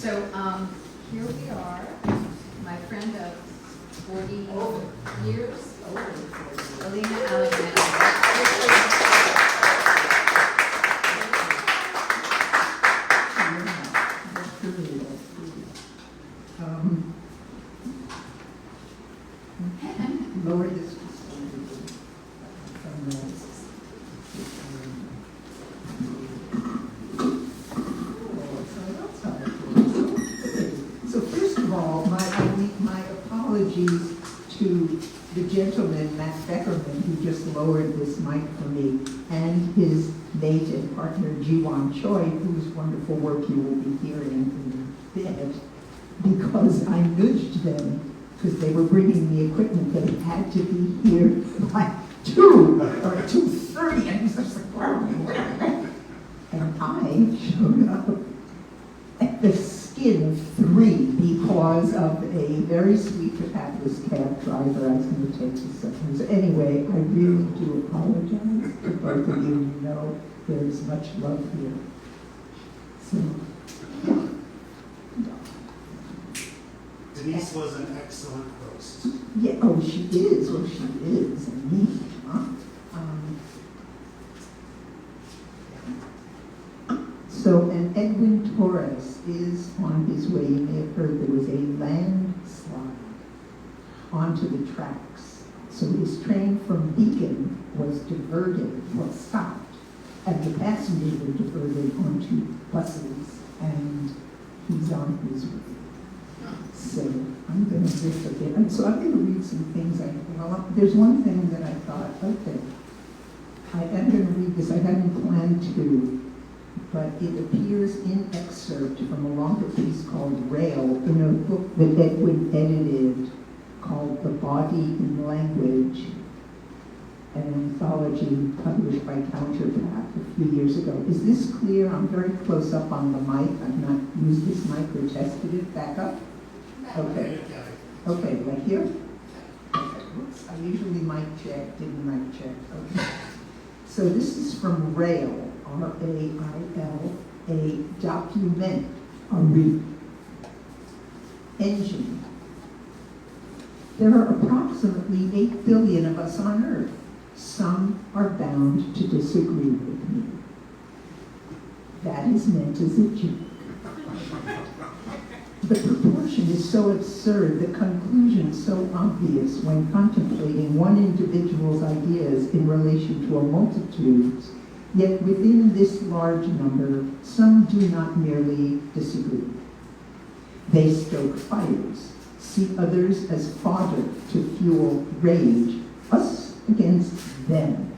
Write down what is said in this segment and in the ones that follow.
So here we are, my friend of 40 years, Elena Lower this. So first of all, my apologies to the gentleman, Matt Beckerman, who just lowered this mic for me, and his mate and partner, Jiwon Choi, whose wonderful work you will be hearing in a bit, because I nudged them because they were bringing the equipment that it had to be here by 2 or 2:30, and he's just like, and I showed up at the skin of 3 because of a very sweet Atlas cab driver I was going to take to something. So anyway, I really do apologize to both of you. You know, there is much love here. So, yeah. Denise was an excellent host. Yeah, oh, she is. Oh, she is. And me, huh? So, and Edwin Torres is on his way. You may have heard there was a landslide onto the tracks. So his train from Beacon was diverted, well, stopped, and the passengers were diverted onto buses, and he's on his way. So I'm going to riff a bit. And so I'm going to read some things. There's one thing that I thought, okay, I am going to read this. I hadn't planned to, but it appears in excerpt from a longer piece called Rail in a book that Edwin edited called The Body in Language, an anthology published by Counterpath a few years ago. Is this clear? I'm very close up on the mic. I've not used this mic or tested it. Back up? Okay. Okay, right here? Okay, whoops. I usually mic check, didn't mic check. Okay. So this is from Rail, R-A-I-L, a document, engine. There are approximately 8 billion of us on Earth. Some are bound to disagree with me. That is meant as a joke. The proportion is so absurd, the conclusion so obvious when contemplating one individual's ideas in relation to a multitude's, yet within this large number, some do not merely disagree. They stoke fires, see others as fodder to fuel rage, us against them.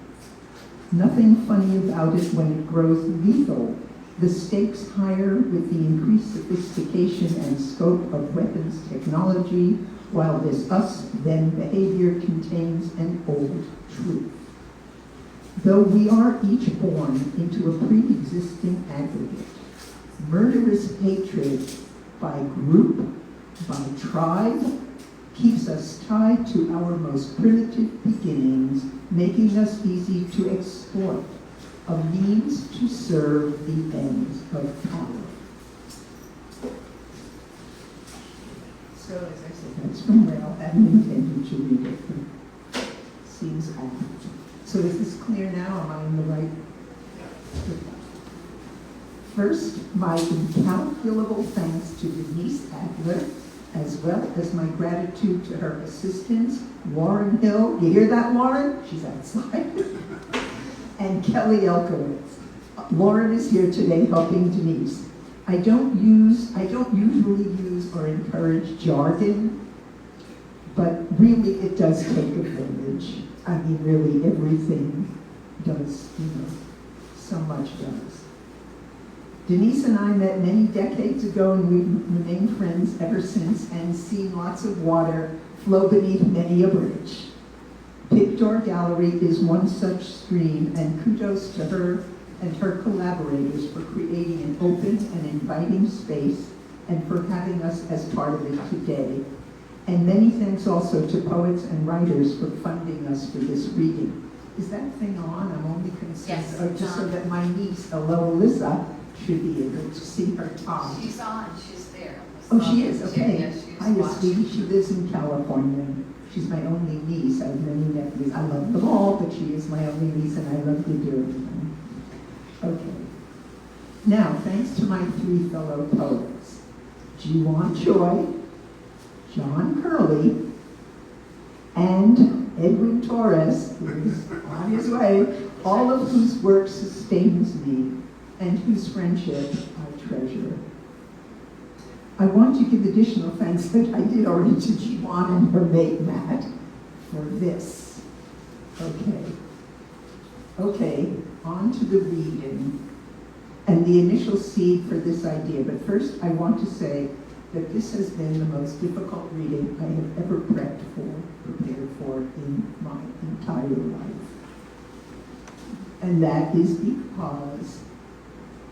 Nothing funny about it when it grows lethal. The stakes higher with the increased sophistication and scope of weapons technology, while this us-them behavior contains an old truth. Though we are each born into a pre-existing aggregate, murderous hatred by group, by tribe, keeps us tied to our most primitive beginnings, making us easy to exploit, a means to serve the ends of power. So, as I said, that's from Rail. I hadn't intended to read it, but it seems apt. So is this clear now? Am I in the right? First, my incalculable thanks to Denise Adler, as well as my gratitude to her assistants, Warren Hill. You hear that, Warren? She's outside. And Kelly Elkowitz. Lauren is here today helping Denise. I don't usually use or encourage jargon, but really it does take a village. I mean, really everything does, so much does. Denise and I met many decades ago, and we've remained friends ever since, and seen lots of water flow beneath many a bridge. Pictor Gallery is one such stream, and kudos to her and her collaborators for creating an open and inviting space and for having us as part of it today. And many thanks also to poets and writers for funding us for this reading. Is that thing on? I'm only concerned, Yes, just so that my niece, hello Alyssa, should be able to see her top. She's on, she's there. Oh, she is, okay. Yes, she's Hi, watching. sweetie, she lives in California. She's my only niece. I have many nephews. I love them all, but she is my only niece, and I love to do them. Okay. Now, thanks to my three fellow poets, Jiwon Choi, John Curley, and Edwin Torres, who is on his way, all of whose work sustains me and whose friendship I treasure. I want to give additional thanks that I did already to Jiwon and her mate Matt for this. Okay, on to the reading and the initial seed for this idea. But first, I want to say that this has been the most difficult reading I have ever prepared for in my entire life. And that is because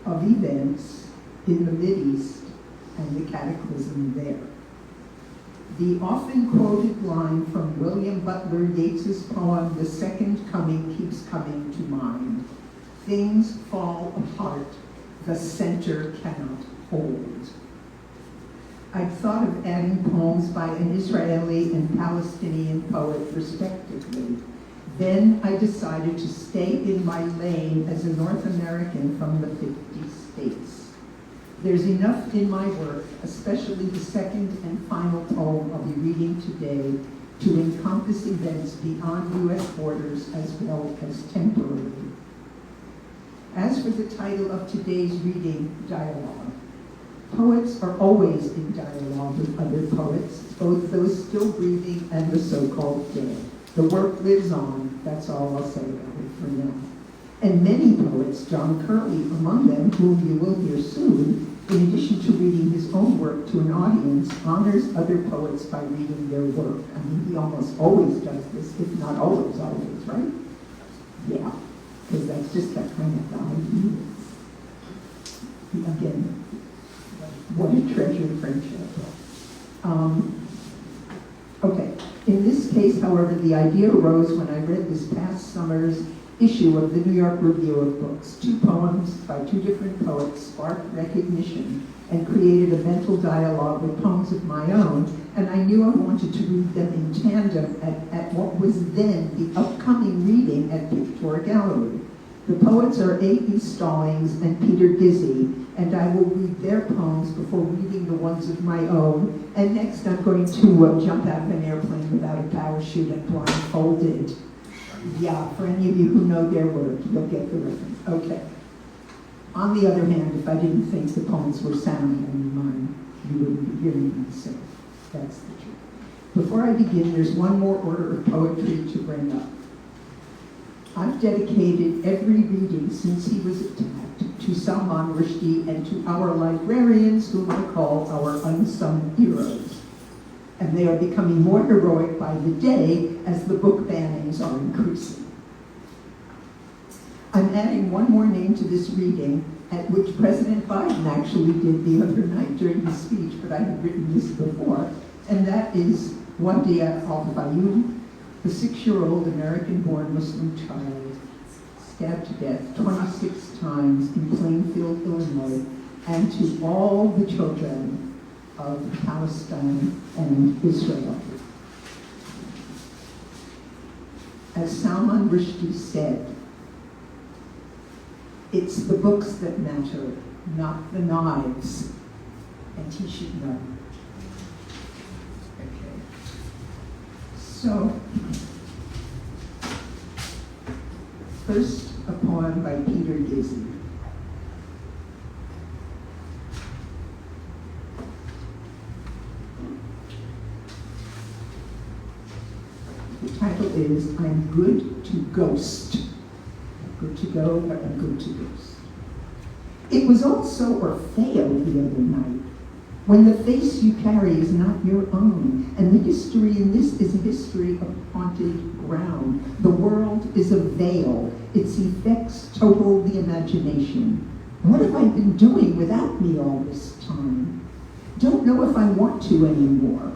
of events in the Mideast and the cataclysm there. The often quoted line from William Butler Yeats's poem, The Second Coming, keeps coming to mind. Things fall apart, the center cannot hold. I'd thought of adding poems by an Israeli and Palestinian poet respectively. Then I decided to stay in my lane as a North American from the 50 states. There's enough in my work, especially the second and final poem I'll be reading today, to encompass events beyond U.S. borders as well as temporary. As for the title of today's reading, Dialogue, poets are always in dialogue with other poets, both those still breathing and the so-called dead. The work lives on, that's all I'll say about it for now. And many poets, John Curley among them, whom you will hear soon, in addition to reading his own work to an audience, honors other poets by reading their work. I mean, he almost always does this, if not always, right? Yeah, because that's just that kind of guy he is. Again, what a treasured friendship. Okay, in this case, however, the idea arose when I read this past summer's issue of the New York Review of Books. Two poems by two different poets sparked recognition and created a mental dialogue with poems of my own, and I knew I wanted to read them in tandem at what was then the upcoming reading at Pictor Gallery. The poets are A.E. Stallings and Peter Gizzi, and I will read their poems before reading the ones of my own. And next I'm going to jump out of an airplane without a parachute and blindfolded. Yeah, for any of you who know their work, you'll get the reference. Okay. On the other hand, if I didn't think the poems were sound and mine, you wouldn't be hearing me say. That's the truth. Before I begin, there's one more order of poetry to bring up. I've dedicated every reading since he was attacked to Salon Rushdie and to our librarians, whom I call our unsung heroes. And they are becoming more heroic by the day as the book bannings are increasing. I'm adding one more name to this reading, at which President Biden actually did the other night during his speech, but I had written this before, and that is Wadia al-Fayoum, the 6-year-old American-born Muslim child, stabbed to death 26 times in Plainfield, Illinois, and to all the children of Palestine and Israel. As Salman Rushdie said, it's the books that matter, not the knives, and he should know. Okay. So, first, a poem by Peter Gizzi. The title is I'm Good to Ghost. Good to go, but I'm good to ghost. It was also or failed the other night, when the face you carry is not your own, and the history in this is a history of haunted ground. The world is a veil. Its effects total the imagination. What have I been doing without me all this time? Don't know if I want to anymore.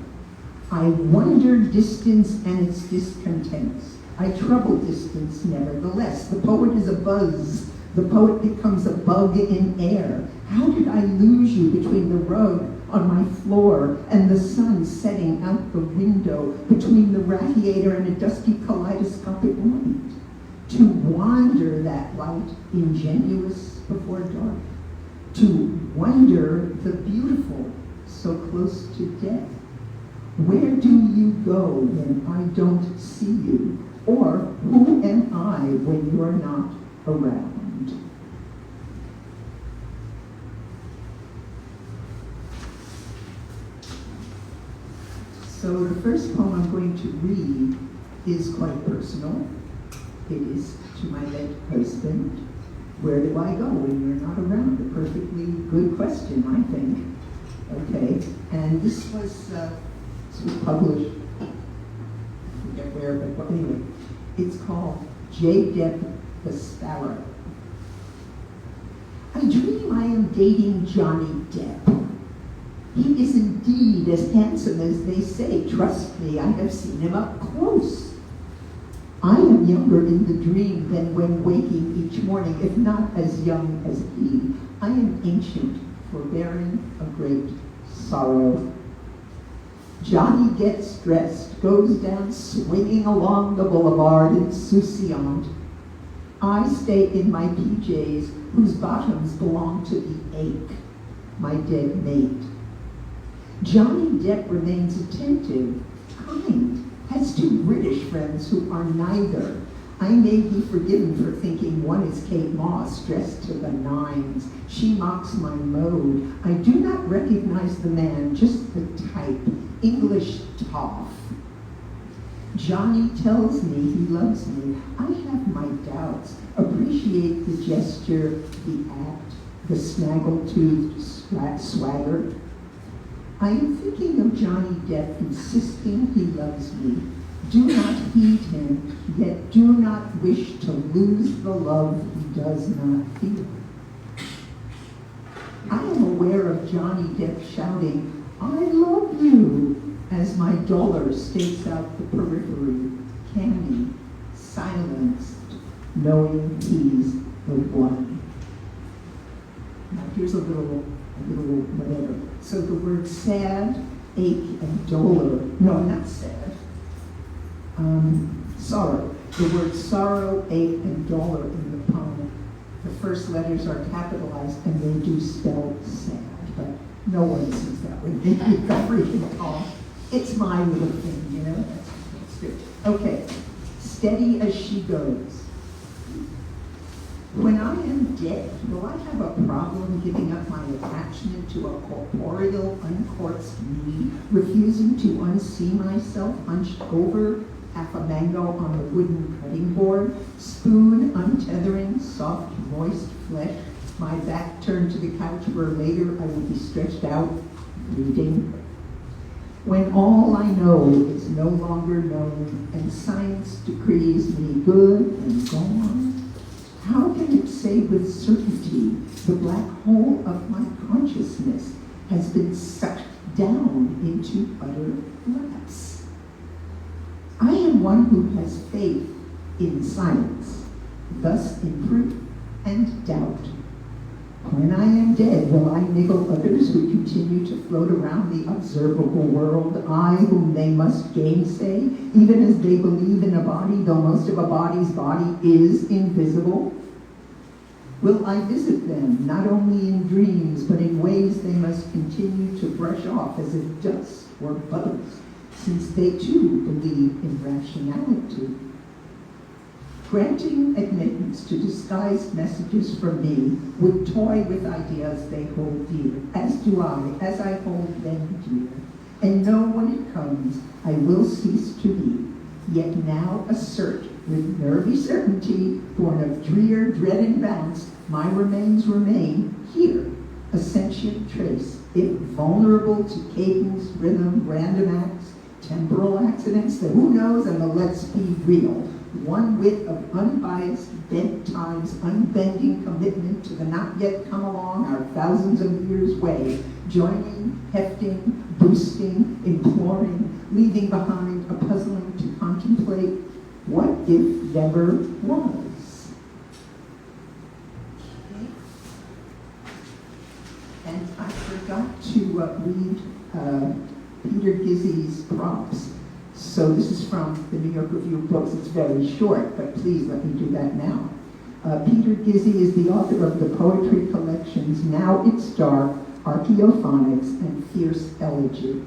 I wonder distance and its discontents. I trouble distance nevertheless. The poet is a buzz, The poet becomes a bug in air. How did I lose you between the rug on my floor and the sun setting out the window, between the radiator and a dusty kaleidoscopic light? To wander that light ingenuous before dark. To wonder the beautiful so close to death. Where do you go when I don't see you? Or who am I when you're not around? So the first poem I'm going to read is quite personal. It is to my late husband. Where do I go when you're not around? A perfectly good question, I think. Okay, and this was published, I forget where, but anyway, it's called J. Depp the Sparrow. I dream I am dating Johnny Depp. He is indeed as handsome as they say. Trust me, I have seen him up close. I am younger in the dream than when waking each morning, if not as young as he. I am ancient, forbearing a great sorrow. Johnny gets dressed, goes down swinging along the boulevard insouciant. I stay in my PJs, whose bottoms belong to the ache, my dead mate. Johnny Depp remains attentive, kind, has two British friends who are neither. I may be forgiven for thinking one is Kate Moss, dressed to the nines. She mocks my mode. I do not recognize the man, just the type, English toff. Johnny tells me he loves me. I have my doubts. Appreciate the gesture, the act, the snaggle-toothed swagger. I am thinking of Johnny Depp insisting he loves me. Do not heed him, yet do not wish to lose the love he does not feel. I am aware of Johnny Depp shouting, I love you, as my dollar stakes out the periphery, canny, silenced, knowing he's the one. Now here's a little whatever. So the word sad, ache, and dolor, no, not sad, sorrow. The word sorrow, ache, and dolor in the poem, the first letters are capitalized and they do spell sad, but no one sees that when they read the freaking poem. It's my little thing, you know, that's good. Okay, steady as she goes. When I am dead, will I have a problem giving up my attachment to a corporeal, uncorpsed me, refusing to unsee myself hunched over, half a mango on the wooden cutting board, spoon untethering soft, moist flesh, my back turned to the couch where later I will be stretched out, reading? When all I know is no longer known, and science decrees me good and gone, how can it say with certainty the black hole of my consciousness has been sucked down into utter lapse? I am one who has faith in science, thus in proof and doubt. When I am dead, will I niggle others who continue to float around the observable world, I whom they must gainsay, even as they believe in a body, though most of a body's body is invisible? Will I visit them, not only in dreams, but in ways they must continue to brush off as if dust or bugs, since they too believe in rationality? Granting admittance to disguised messages from me would toy with ideas they hold dear, as do I, as I hold them dear. And know when it comes, I will cease to be, yet now assert with nervy certainty, born of drear dread and bounce, my remains remain here, a sentient trace, if vulnerable to cadence, rhythm, random acts, temporal accidents, the who knows and the let's be real. One wit of unbiased, bent times, unbending commitment to the not yet come along our thousands of years way, joining, hefting, boosting, imploring, leaving behind a puzzling to contemplate what if never was. read Peter Gizzi's prompts. So this is from the New York Review of Books. It's very short, but please let me do that now. Peter Gizzi is the author of the poetry collections Now It's Dark, Archaeophonics, and Fierce Elegy.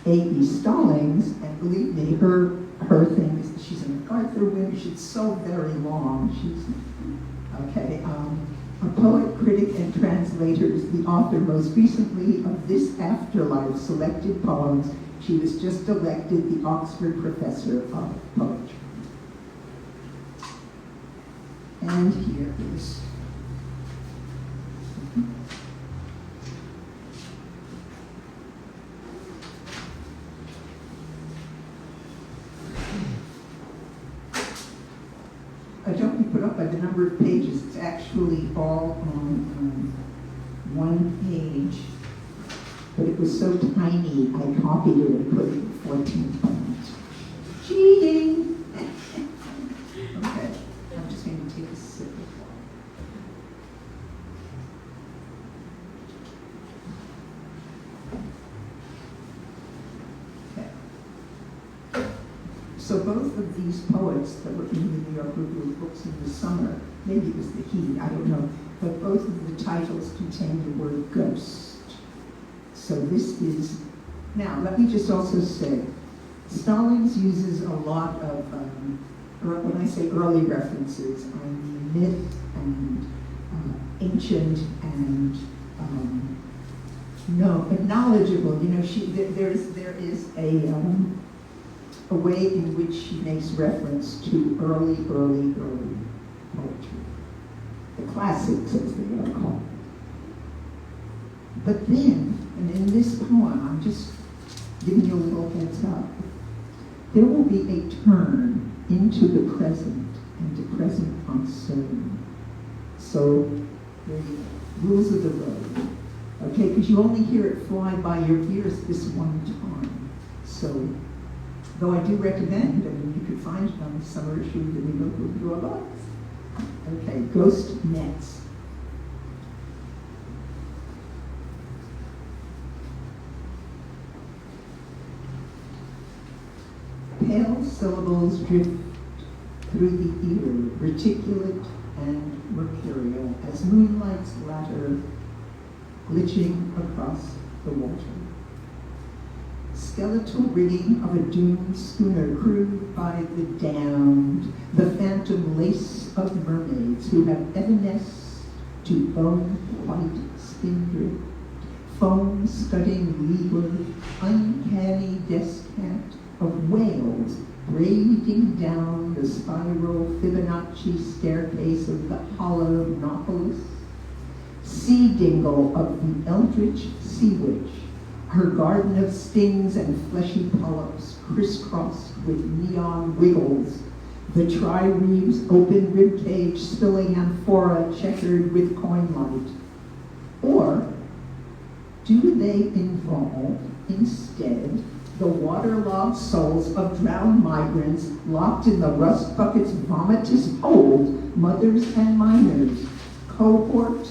A.E. Stallings, and believe me, her thing is, she's an MacArthur winner. She's so very long. A poet, critic, and translator is the author most recently of This Afterlife Selected Poems. She was just elected the Oxford Professor of Poetry. And here is don't be put up by the number of pages. It's actually all on one page. But it was so tiny, I copied it and put it in 14 points. Cheating! Okay, I'm just going to take a sip of water. Okay. So both of these poets that were in the New York Review of Books in the summer, maybe it was the heat, I don't know, but both of the titles contain the word ghost. So this is, now let me just also say, Stallings uses a lot of, when I say early references, I mean myth and ancient and knowledgeable. You know, there is a way in which she makes reference to early poetry, the classics as they are called. But then, and in this poem, I'm just giving you a little heads up, there will be a turn into the present and the present uncertain. So, the rules of the road, okay? Because you only hear it fly by your ears this one time. So, though I do recommend, and you could find it on the summer issue of the New York Review of Books. Okay, Ghost Nets. Pale syllables drift through the ear, reticulate and mercurial, as moonlight's ladder glitching across the water. Skeletal rigging of a doomed schooner crewed by the damned, the phantom lace of mermaids who have evanesced to bone-white spindrift, foam scudding leeward, uncanny descant of whales braiding down the spiral Fibonacci staircase of the hollow Nautilus, sea dingle of the eldritch sea witch, her garden of stings and fleshy polyps crisscrossed with neon wiggles, the tri-reeve's open ribcage spilling amphora checkered with coin light? Or do they involve, instead, the waterlogged souls of drowned migrants locked in the rust bucket's vomitous hold, mothers and minors, cohort,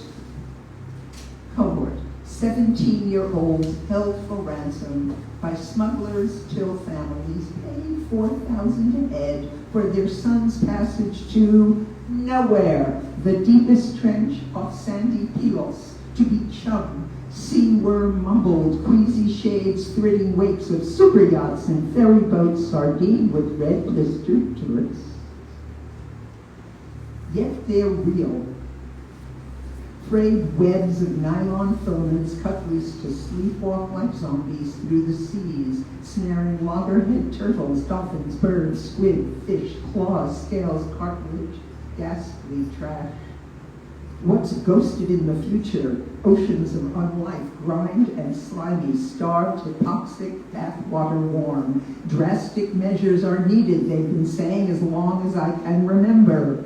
17-year-olds held for ransom by smugglers till families paid $4,000 a head for their son's passage to nowhere, the deepest trench off Sandy Pilos, to be chum, sea worm mumbled, queasy shades threading wakes of super yachts and ferry boats sardined with red blistered tourists. Yet they're real. Frayed webs of nylon filaments cut loose to sleepwalk like zombies through the seas, snaring loggerhead turtles, dolphins, birds, squid, fish, claws, scales, cartilage, ghastly trash. What's ghosted in the future? Oceans of unlife, grind and slimy, starved, hypoxic, bathwater warm. Drastic measures are needed, they've been saying as long as I can remember.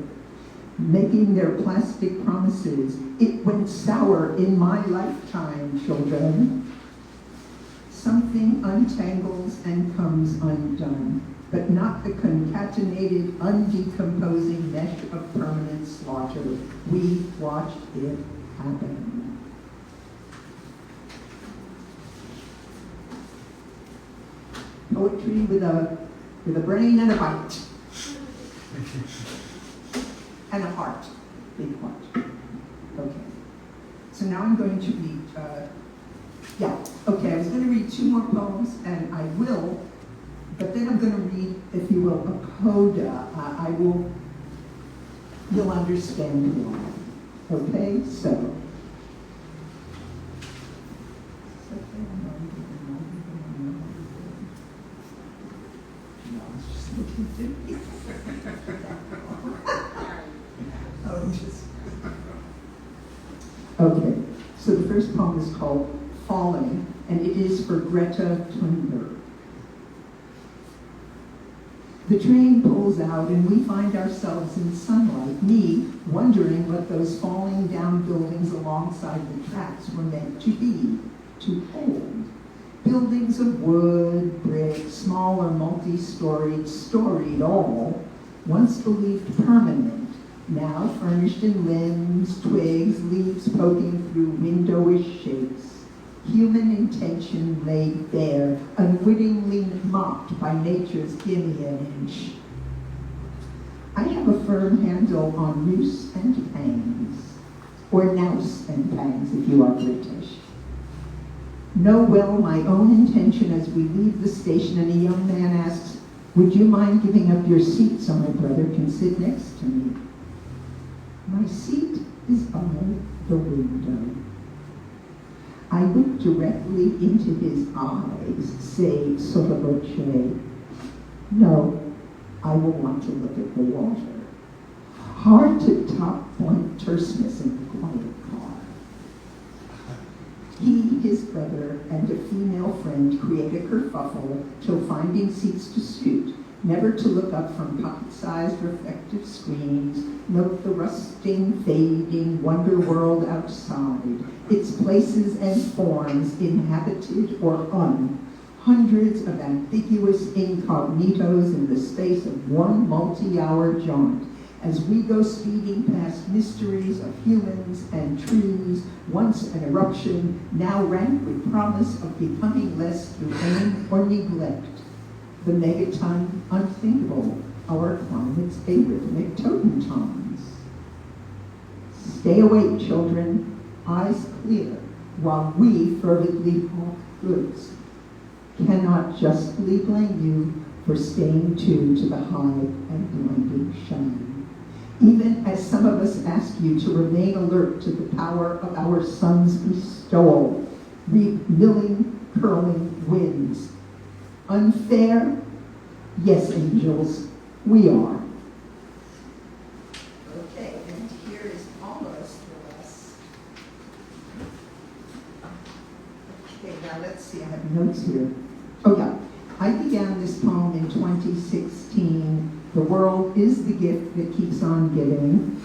Making their plastic promises. It went sour in my lifetime, children. Something untangles and comes undone, but not the concatenated, undecomposing mesh of permanent slaughter. We watched it happen. Poetry with a brain and a bite. And a heart, big heart. Okay. So now I'm going to read, I was going to read 2 more poems, and I will, but then I'm going to read, if you will, a coda. You'll understand why. Okay, so. No, I was just looking through. Okay, so the first poem is called Falling, and it is for Greta Thunberg. The train pulls out and we find ourselves in sunlight, me wondering what those falling down buildings alongside the tracks were meant to be, to hold. Buildings of wood, brick, small or multi-storied, storied all, once believed permanent, now furnished in limbs, twigs, leaves poking through windowish shapes. Human intention laid bare, unwittingly mocked by nature's gimme an inch. I have a firm handle on noose and pangs, or nouse and pangs if you are British. Know well my own intention as we leave the station, and a young man asks, "Would you mind giving up your seat so my brother can sit next to me?" My seat is by the window. I look directly into his eyes, say sotto voce, "No, I will want to look at the water." Hard to top point terseness in the quiet car. He, his brother, and a female friend create a kerfuffle till finding seats to suit, never to look up from pocket-sized reflective screens, note the rusting, fading wonder world outside, its places and forms, inhabited or hundreds of ambiguous incognitos in the space of one multi-hour jaunt, as we go speeding past mysteries of humans and trees, once an eruption, now rank with promise of becoming less through aim or neglect. The megaton unthinkable, our climate's arrhythmic totem tones. Stay awake, children, eyes clear, while we fervently hawk goods. Cannot justly blame you for staying tuned to the high and blinding shine. Even as some of us ask you to remain alert to the power of our sun's bestowal, milling, curling winds. Unfair? Yes, angels, we are. Okay, and here is almost the rest. Okay, now let's see, I have notes here. Oh yeah, I began this poem in 2016. The world is the gift that keeps on giving.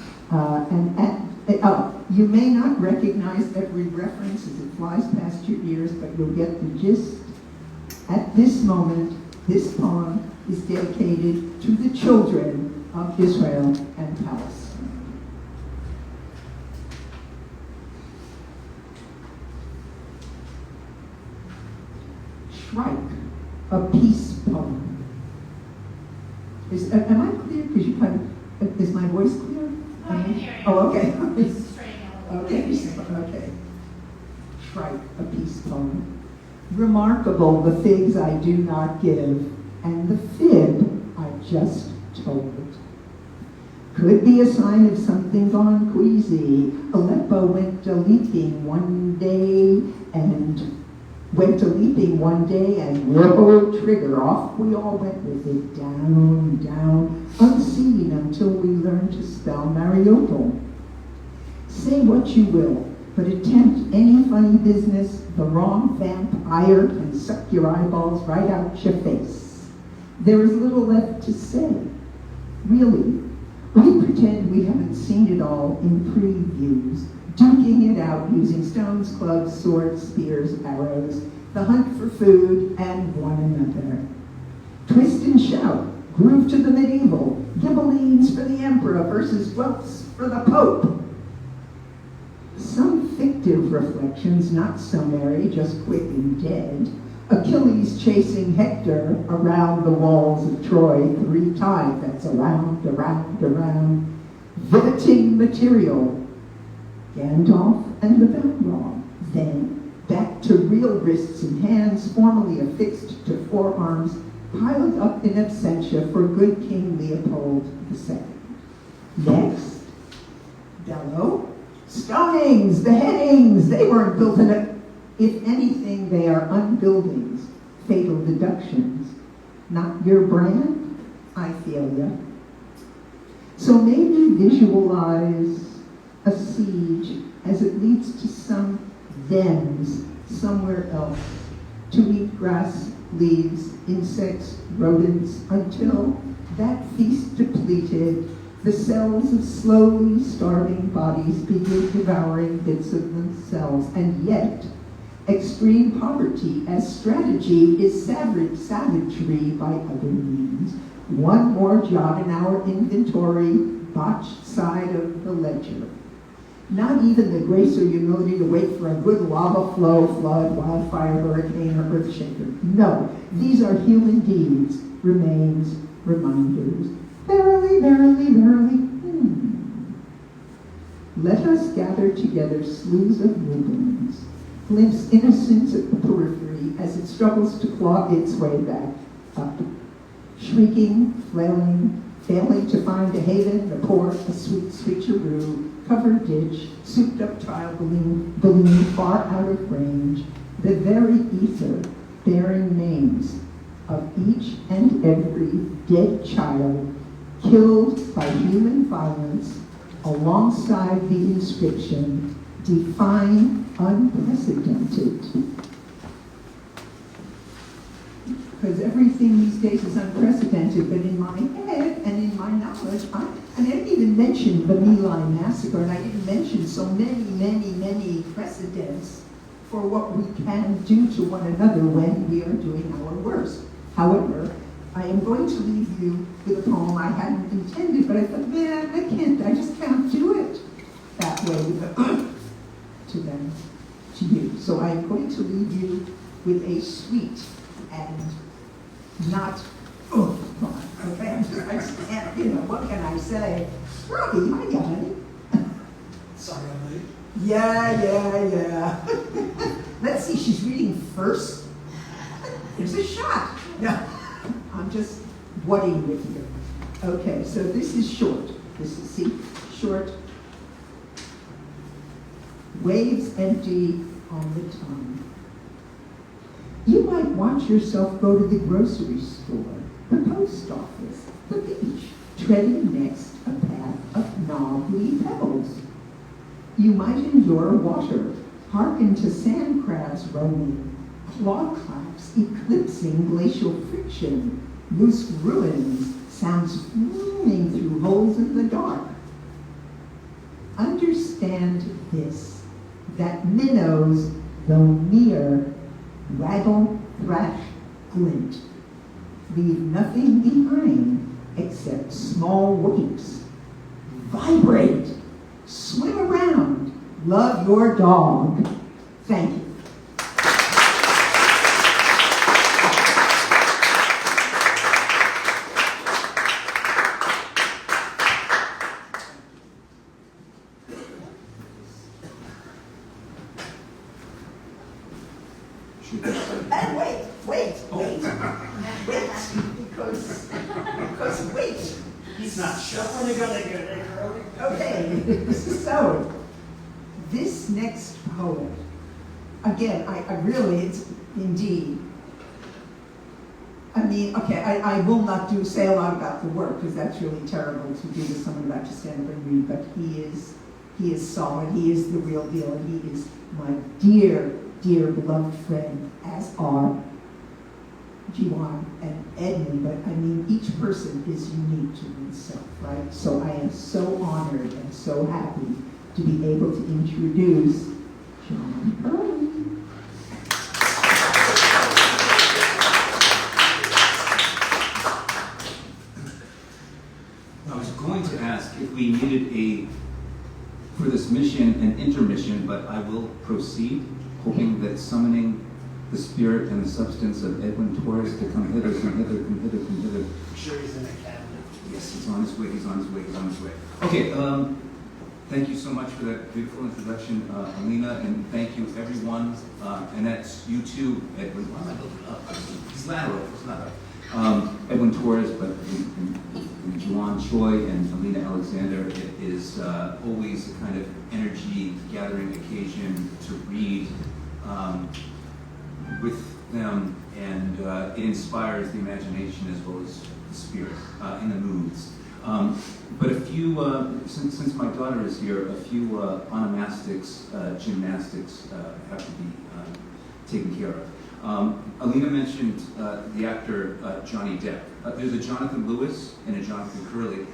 You may not recognize every reference as it flies past your ears, but you'll get the gist. At this moment, this poem is dedicated to the children of Israel and Palestine. Shrike, a peace poem. Am I clear? Because you kind of, is my voice clear? Oh, I can hear you. Oh, okay. Just straighten out a little Okay, bit. okay. Shrike, a peace poem. Remarkable the figs I do not give, and the fib I just told. Could be a sign of something gone queasy. Aleppo went a-leaping one day, and whoa, trigger, off we all went with it, down, down, unseen until we learned to spell Mariupol. Say what you will, but attempt any funny business, the wrong vampire can suck your eyeballs right out your face. There is little left to say. Really, we pretend we haven't seen it all in previews, duking it out using stones, clubs, swords, spears, arrows, the hunt for food, and one another. Twist and shout, groove to the medieval, Ghibellines for the emperor versus Guelphs for the pope. Some fictive reflections, not so merry, just quick and dead. Achilles chasing Hector around the walls of Troy 3 times. That's around, around, around. Vomiting material. Gandalf and the Balrog. Then back to real wrists and hands formally affixed to forearms, piled up in absentia for good King Leopold II. Next, bellow. Stunnings, beheadings, they weren't built in a... If anything, they are unbuildings, fatal deductions. Not your brand? I feel ya. So maybe visualize a siege as it leads to some dens somewhere else to eat grass, leaves, insects, rodents, until that feast depleted, the cells of slowly starving bodies begin devouring bits of themselves, and yet extreme poverty as strategy is savagery by other means. One more jot in our inventory, botched side of the ledger. Not even the grace or humility to wait for a good lava flow, flood, wildfire, hurricane, or earthshaker. No, these are human deeds, remains, reminders. Verily, verily, verily. Let us gather together slews of newborns, glimpse innocence at the periphery as it struggles to claw its way back up. Shrieking, flailing, failing to find a haven, the port, a sweet switcheroo, covered ditch, souped-up child balloon far out of range, the very ether bearing names of each and every dead child killed by human violence alongside the inscription, define unprecedented. Because everything these days is unprecedented, but in my head and in my knowledge, I didn't even mention the My Lai massacre, and I didn't mention so many precedents for what we can do to one another when we are doing our worst. However, I am going to leave you with a poem I hadn't intended, but I thought, man, I just can't do it that way with to them, to you. So I am going to leave you with a sweet and not, okay, I just can't, what can I say? Robbie, hi, honey. Sorry, I'm late. Yeah. Let's see, she's reading first. There's a shot. No, I'm just whatting with you. Okay, so this is short. Short. Waves empty on the tongue. You might watch yourself go to the grocery store, the post office, the beach, treading next a path of knobbly pebbles. You might endure water, hearken to sand crabs roaming, claw claps eclipsing glacial friction, loose ruins, sounds booming through holes in the dark. Understand this, that minnows, though mere, waggle, thrash, glint, leave nothing behind except small weights. Vibrate, swim around, love your dog. Thank you. And wait, because wait. He's not shuffling together good, eh, Curley? Okay, so this next poem, again, I really, it's indeed, I will not say a lot about the work because that's really terrible to do with someone about to stand up and read, but he is solid, he is the real deal, and he is my dear beloved friend, as are Jiwon and Edwin, but each person is unique to himself, right? So I am so honored and so happy to be able to introduce John Curley. I was going to ask if we needed for this mission, an intermission, but I will proceed, hoping that summoning the spirit and the substance of Edwin Torres to come hither, come hither, come hither, come hither. I'm sure he's in a cabinet. Yes, he's on his way, he's on his way, he's on his way. Okay, thank you so much for that beautiful introduction, Elena, and thank you everyone, and that's you too, Edwin. Why am I looking up? He's lateral, it's not up. Edwin Torres, but and Jiwon, Choi, and Elena Alexander. It is always a kind of energy gathering occasion to read with them, and it inspires the imagination as well as the spirit and the moods. But a few, since my daughter is here, a few onomastics, gymnastics have to be taken care of. Elena mentioned the actor Johnny Depp. There's a Jonathan Lewis and a Jonathan Curley.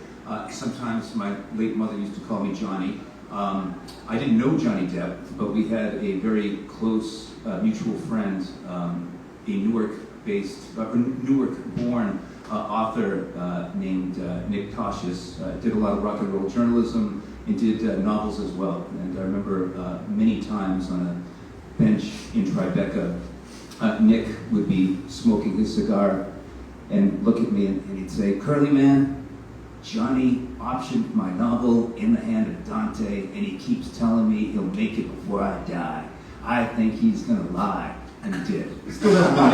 Sometimes my late mother used to call me Johnny. I didn't know Johnny Depp, but we had a very close mutual friend, a Newark-born author named Nick Cautious. Did a lot of rock and roll journalism and did novels as well. And I remember many times on a bench in Tribeca, Nick would be smoking his cigar and look at me and he'd say, "Curly man, Johnny optioned my novel In the Hand of Dante, and he keeps telling me he'll make it before I die. I think he's gonna lie." And he did. Still hasn't been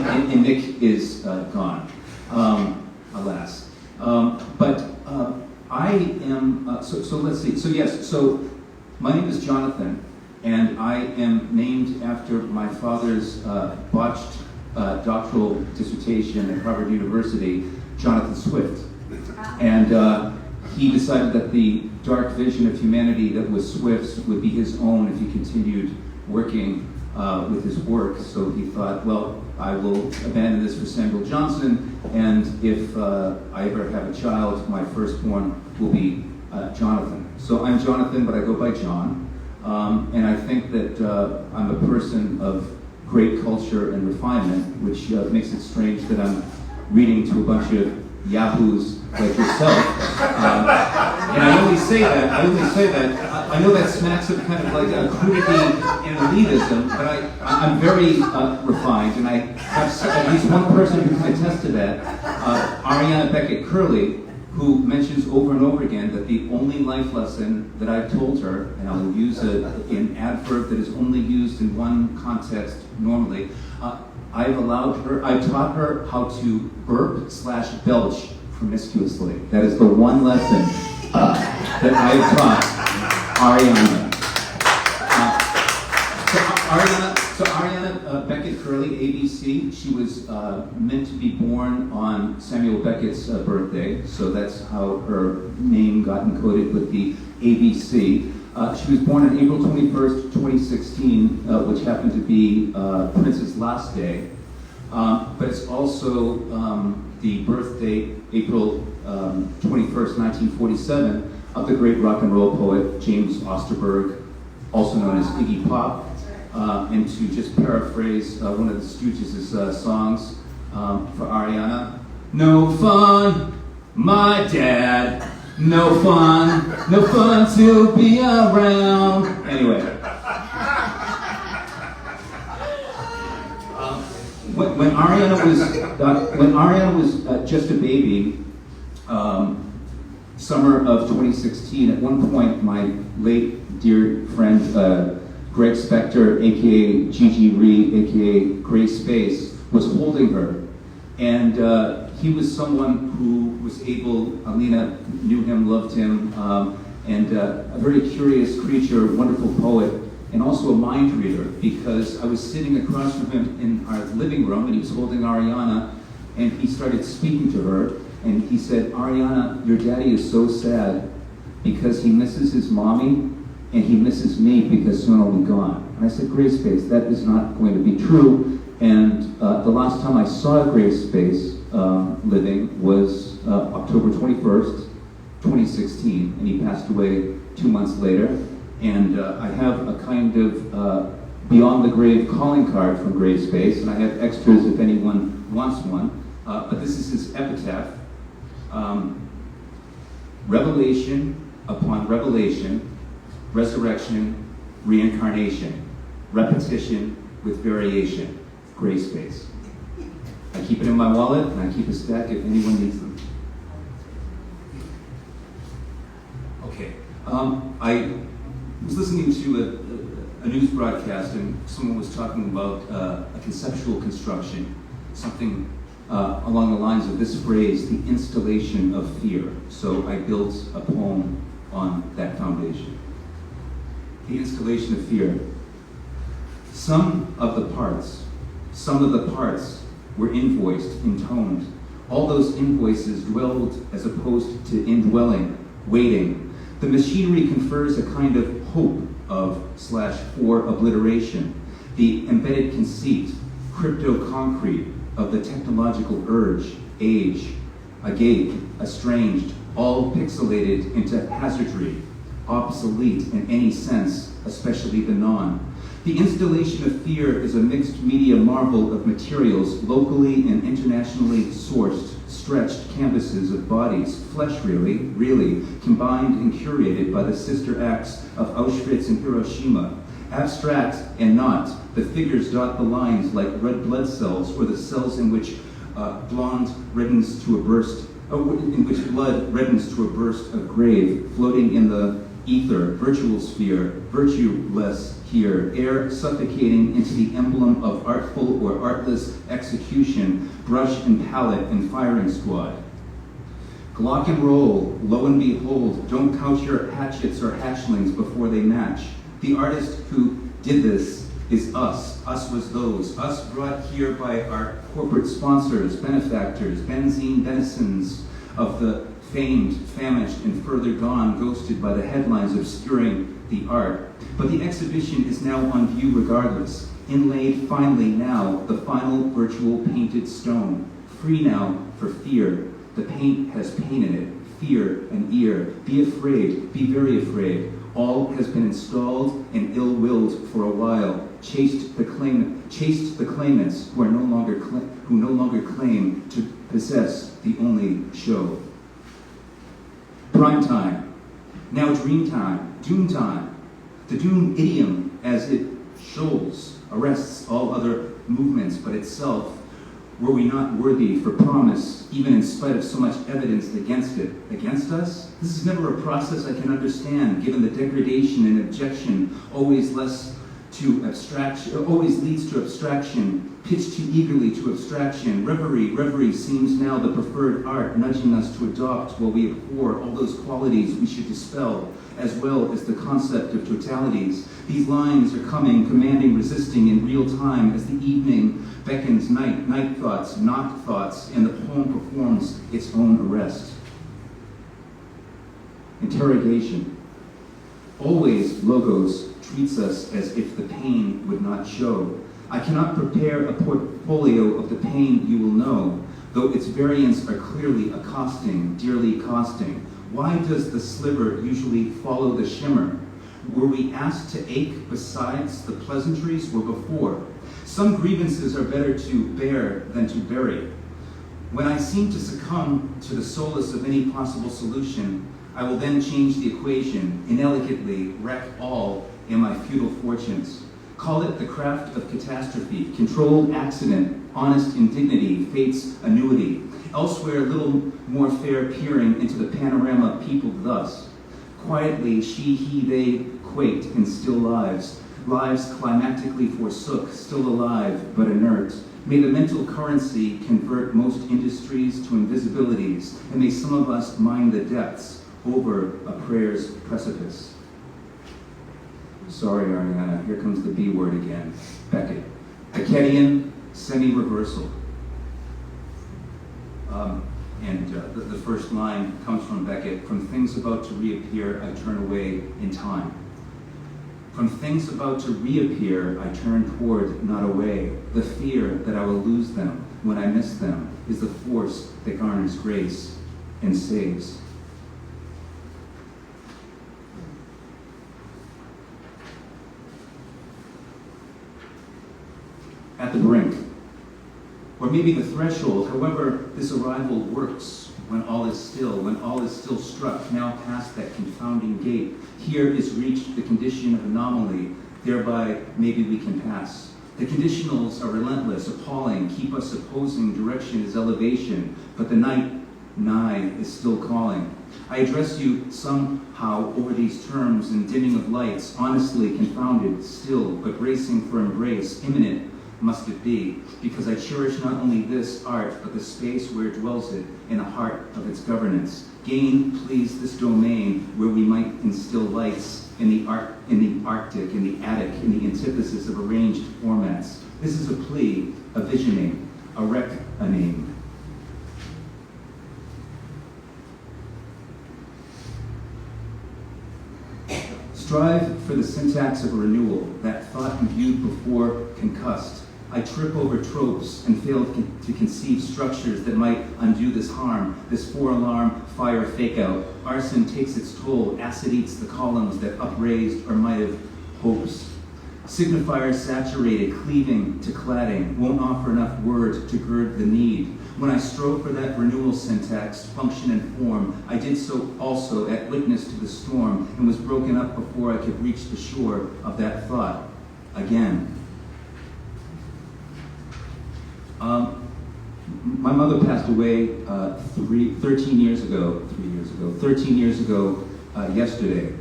made. And Nick is gone, alas. But I am, so let's see. So yes, so my name is Jonathan, and I am named after my father's botched doctoral dissertation at Harvard University, Jonathan Swift. And he decided that the dark vision of humanity that was Swift's would be his own if he continued working with his work. So he thought, well, I will abandon this for Samuel Johnson, and if I ever have a child, my firstborn will be Jonathan. So I'm Jonathan, but I go by John. And I think that I'm a person of great culture and refinement, which makes it strange that I'm reading to a bunch of yahoos like yourself. And I only say that, I know that smacks of kind of like a crudity and elitism, but I'm very refined, and I have at least one person who can attest to that, Ariana Beckett Curley, who mentions over and over again that the only life lesson that I've told her, and I will use an adverb that is only used in one context normally, I've taught her how to burp/belch promiscuously. That is the one lesson that I have taught Ariana. So Ariana Beckett Curley, ABC, she was meant to be born on Samuel Beckett's birthday, so that's how her name got encoded with the ABC. She was born on April 21st, 2016, which happened to be Prince's last day. But it's also the birth date, April 21st, 1947, of the great rock and roll poet James Osterberg, also known as Iggy Pop. And to just paraphrase one of the Stooges' songs for Ariana, "No fun, my dad, no fun to be around." Anyway. When Ariana was just a baby, summer of 2016, at one point my late dear friend Greg Spector, aka Gigi Ree, aka Gray Space, was holding her, and he was someone who was able, Elena knew him, loved him, and a very curious creature, wonderful poet, and also a mind reader, because I was sitting across from him in our living room, and he was holding Ariana, and he started speaking to her, and he said, "Ariana, your daddy is so sad because he misses his mommy, and he misses me because soon I'll be gone." And I said, "Gray Space, that is not going to be true." And the last time I saw Gray Space living was October 21st, 2016, and he passed away 2 months later. And I have a kind of beyond the grave calling card from Gray Space, and I have extras if anyone wants one. But this is his epitaph. Revelation upon revelation, resurrection, reincarnation, repetition, with variation, gray space. I keep it in my wallet, and I keep a stack if anyone needs them. Okay, I was listening to a news broadcast, and someone was talking about a conceptual construction, something along the lines of this phrase, the installation of fear. So I built a poem on that foundation. The installation of fear. Some of the parts were invoiced, intoned. All those invoices dwelled as opposed to indwelling, waiting. The machinery confers a kind of hope of/for obliteration. The embedded conceit, crypto-concrete of the technological urge, age, agape, estranged, all pixelated into hazardry, obsolete in any sense, especially the non. The installation of fear is a mixed media marvel of materials, locally and internationally sourced, stretched canvases of bodies, flesh really, combined and curated by the sister acts of Auschwitz and Hiroshima. Abstract and not, the figures dot the lines like red blood cells, or the cells in which blood reddens to a burst of grave, floating in the ether, virtual sphere, virtueless here, air suffocating into the emblem of artful or artless execution, brush and palette and firing squad. Glock and roll, lo and behold, don't count your hatchets or hatchlings before they match. The artist who did this is us. Us was those. Us brought here by our corporate sponsors, benefactors, benzene denizens of the famed, famished, and further gone, ghosted by the headlines obscuring the art. But the exhibition is now on view regardless. Inlaid finally now, the final virtual painted stone. Free now for fear. The paint has pain in it. Fear and ear. Be afraid. Be very afraid. All has been installed and ill-willed for a while. Chased the claimants who no longer claim to possess the only show. Prime time. Now dream time. Doom time. The doom idiom as it shoals, arrests all other movements but itself. Were we not worthy for promise, even in spite of so much evidence against it? Against us? This is never a process I can understand, given the degradation and abjection always leads to abstraction, pitched too eagerly to abstraction. Reverie seems now the preferred art, nudging us to adopt while we abhor all those qualities we should dispel, as well as the concept of totalities. These lines are coming, commanding, resisting in real time as the evening beckons night thoughts, not thoughts, and the poem performs its own arrest. Interrogation. Always Logos treats us as if the pain would not show. I cannot prepare a portfolio of the pain you will know, though its variants are clearly accosting, dearly costing. Why does the sliver usually follow the shimmer? Were we asked to ache besides the pleasantries or before? Some grievances are better to bear than to bury. When I seem to succumb to the solace of any possible solution, I will then change the equation, inelegantly wreck all in my futile fortunes. Call it the craft of catastrophe, controlled accident, honest indignity, fate's annuity. Elsewhere, little more fair peering into the panorama peopled thus. Quietly, she, he, they quaked in still lives. Lives climactically forsook, still alive, but inert. May the mental currency convert most industries to invisibilities, and may some of us mine the depths over a prayer's precipice. Sorry, Ariana, here comes the B word again. Beckett. Beckettian semi-reversal. The first line comes from Beckett. From things about to reappear, I turn away in time. From things about to reappear, I turn toward, not away. The fear that I will lose them when I miss them is the force that garners grace and saves. At the brink, or maybe the threshold, however this arrival works, when all is still struck, now past that confounding gate. Here is reached the condition of anomaly, thereby maybe we can pass. The conditionals are relentless, appalling, keep us opposing, direction is elevation, but the night nigh is still calling. I address you somehow over these terms and dimming of lights, honestly confounded, still, but racing for embrace, imminent must it be, because I cherish not only this art, but the space where dwells it in the heart of its governance. Gain, please, this domain where we might instill lights in the Arctic, in the attic, in the antithesis of arranged formats. This is a plea, a visioning, a reckoning. Strive for the syntax of a renewal, that thought imbued before concussed. I trip over tropes and fail to conceive structures that might undo this harm, this four-alarm fire fake-out. Arson takes its toll, acid eats the columns that upraised or might have hopes. Signifiers saturated, cleaving to cladding, won't offer enough word to gird the need. When I strove for that renewal syntax, function and form, I did so also at witness to the storm and was broken up before I could reach the shore of that thought again. My mother passed away 13 years ago yesterday.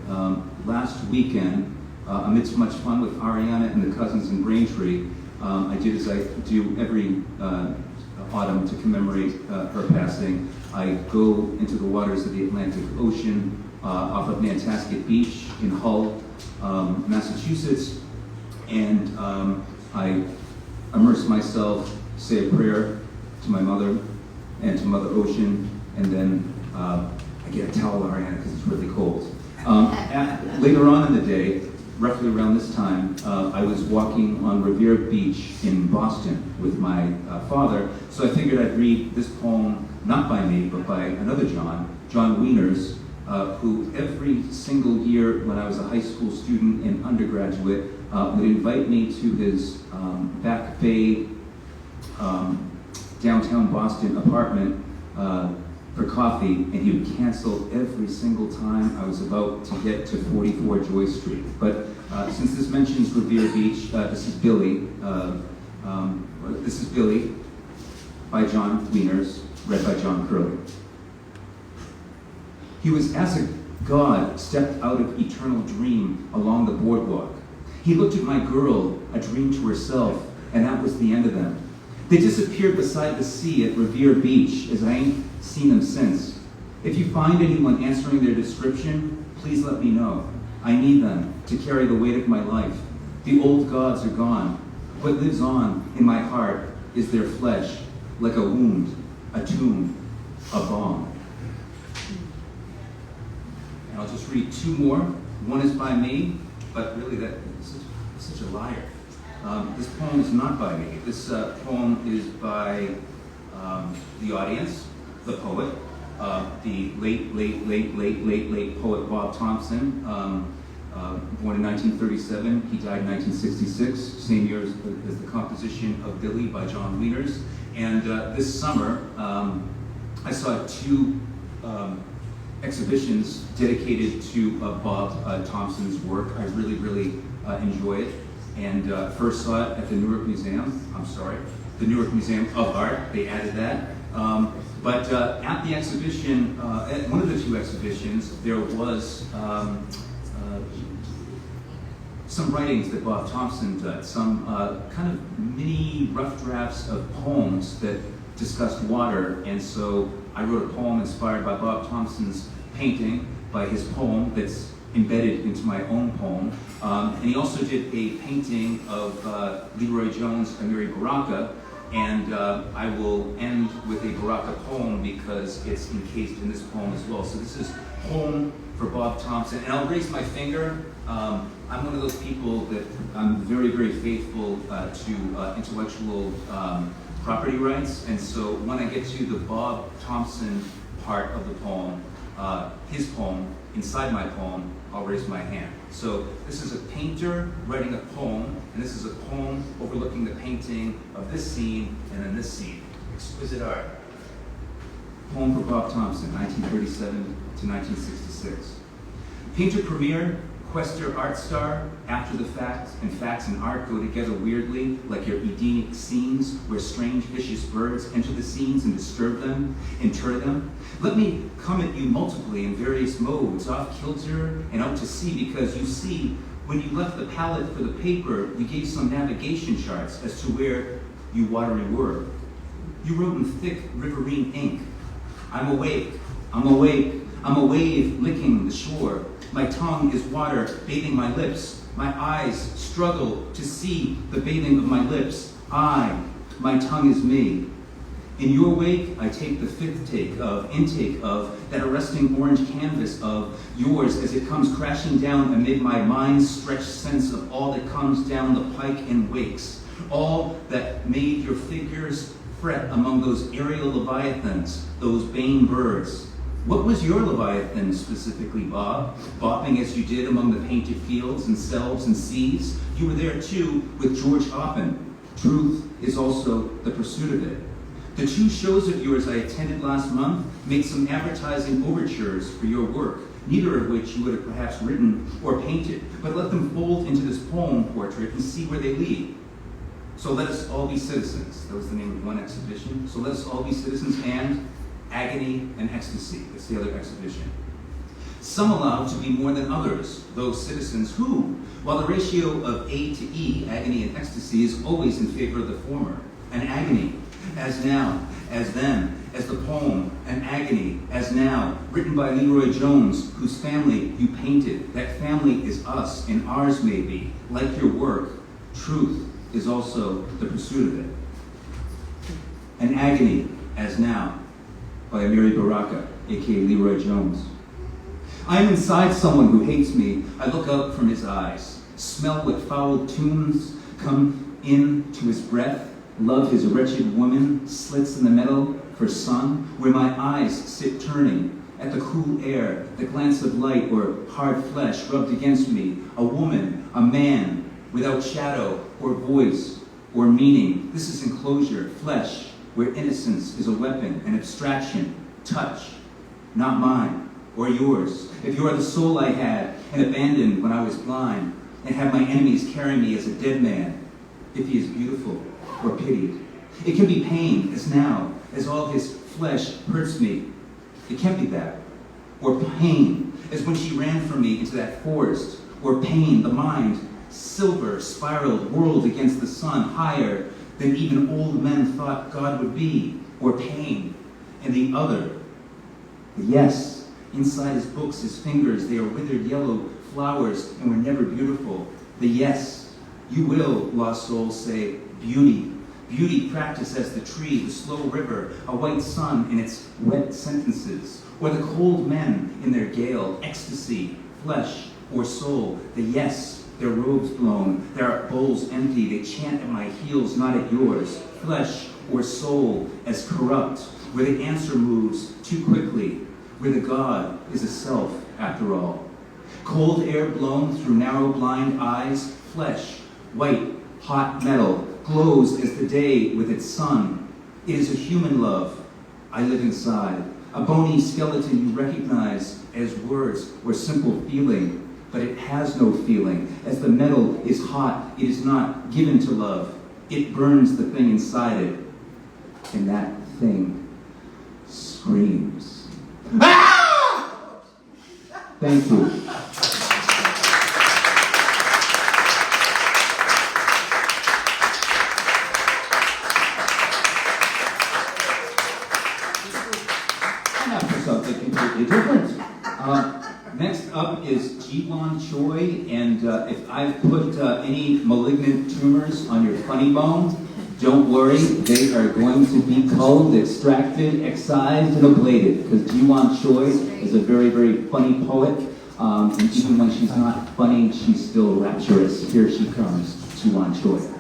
Last weekend, amidst much fun with Ariana and the cousins in Braintree, I did as I do every autumn to commemorate her passing. I go into the waters of the Atlantic Ocean off of Nantasket Beach in Hull, Massachusetts, and I immerse myself, say a prayer to my mother and to Mother Ocean, and then I get a towel, Ariana, because it's really cold. Later on in the day, roughly around this time, I was walking on Revere Beach in Boston with my father, so I figured I'd read this poem, not by me, but by another John Wieners, who every single year when I was a high school student and undergraduate would invite me to his Back Bay, downtown Boston apartment for coffee, and he would cancel every single time I was about to get to 44 Joy Street. But since this mentions Revere Beach, this is Billy. This is Billy by John Wieners, read by John Curley. He was as a god stepped out of eternal dream along the boardwalk. He looked at my girl, a dream to herself, and that was the end of them. They disappeared beside the sea at Revere Beach, as I ain't seen them since. If you find anyone answering their description, please let me know. I need them to carry the weight of my life. The old gods are gone. What lives on in my heart is their flesh, like a wound, a tomb, a bomb. And I'll just read two more. One is by me, but really that's such a liar. This poem is not by me. This poem is by the audience, the poet, the late poet Bob Thompson, born in 1937. He died in 1966, same year as the composition of Billy by John Wieners. And this summer, I saw two exhibitions dedicated to Bob Thompson's work. I really enjoy it. And first saw it at the Newark Museum. The Newark Museum of Art. They added that. But at the exhibition, at one of the two exhibitions, there was some writings that Bob Thompson did, some kind of mini rough drafts of poems that discussed water. And so I wrote a poem inspired by Bob Thompson's painting, by his poem that's embedded into my own poem. And he also did a painting of Leroy Jones' Amiri Baraka, and I will end with a Baraka poem because it's encased in this poem as well. So this is Poem for Bob Thompson, and I'll raise my finger. I'm one of those people that I'm very faithful to intellectual property rights, and so when I get to the Bob Thompson part of the poem, his poem, inside my poem, I'll raise my hand. So this is a painter writing a poem, and this is a poem overlooking the painting of this scene and then this scene. Exquisite art. Poem for Bob Thompson, 1937 to 1966. Painter premier, Quester art star, after the fact, and facts and art go together weirdly, like your Edenic scenes where strange vicious birds enter the scenes and disturb them, inter them. Let me come at you multiply in various modes, off kilter and out to sea, because you see, when you left the palette for the paper, you gave some navigation charts as to where you watery were. You wrote in thick riverine ink, I'm awake, I'm awake, I'm a wave licking the shore. My tongue is water bathing my lips. My eyes struggle to see the bathing of my lips. My tongue is me. In your wake, I take the fifth intake of that arresting orange canvas of yours as it comes crashing down amid my mind's stretched sense of all that comes down the pike and wakes. All that made your figures fret among those aerial leviathans, those Bane birds. What was your Leviathan specifically, Bob? Bopping as you did among the painted fields and selves and seas? You were there too with George Hoppen. Truth is also the pursuit of it. The 2 shows of yours I attended last month made some advertising overtures for your work, neither of which you would have perhaps written or painted, but let them fold into this poem portrait and see where they lead. So let us all be citizens. That was the name of one exhibition. So let us all be citizens and agony and ecstasy. That's the other exhibition. Some allow to be more than others, those citizens who, while the ratio of A to E, agony and ecstasy, is always in favor of the former. An agony, as now, as then, as the poem, an agony, as now, written by Leroy Jones, whose family you painted. That family is us, and ours may be. Like your work, truth is also the pursuit of it. An agony, as now, by Amiri Baraka, aka Leroy Jones. I am inside someone who hates me. I look out from his eyes, smell what foul tunes come in to his breath, love his wretched woman, slits in the metal for sun, where my eyes sit turning at the cool air, the glance of light or hard flesh rubbed against me, a woman, a man, without shadow or voice or meaning. This is enclosure, flesh, where innocence is a weapon, an abstraction, touch, not mine or yours. If you are the soul I had and abandoned when I was blind, and have my enemies carry me as a dead man, if he is beautiful or pitied. It can be pain, as now, as all his flesh hurts me. It can't be that. Or pain, as when she ran from me into that forest. Or pain, the mind, silver, spiraled, whirled against the sun, higher than even old men thought God would be. Or pain, and the other, the yes, inside his books, his fingers, they are withered yellow flowers and were never beautiful. The yes, you will, lost soul, say, beauty. Beauty practiced as the tree, the slow river, a white sun in its wet sentences, or the cold men in their gale, ecstasy, flesh or soul. The yes, their robes blown, their bowls empty, they chant at my heels, not at yours. Flesh or soul as corrupt, where the answer moves too quickly, where the God is a self after all. Cold air blown through narrow blind eyes, flesh, white, hot metal, glows as the day with its sun. It is a human love. I live inside. A bony skeleton you recognize as words or simple feeling, but it has no feeling. As the metal is hot, it is not given to love. It burns the thing inside it, and that thing screams. Ah! Thank you. Something completely different. Next up is Jiwon, Choi, and if I've put any malignant tumors on your funny bone, don't worry, they are going to be culled, extracted, excised, and ablated, because Jiwon Choi is a very, very funny poet, and even when she's not funny, she's still rapturous. Here she comes, Jiwon Choi.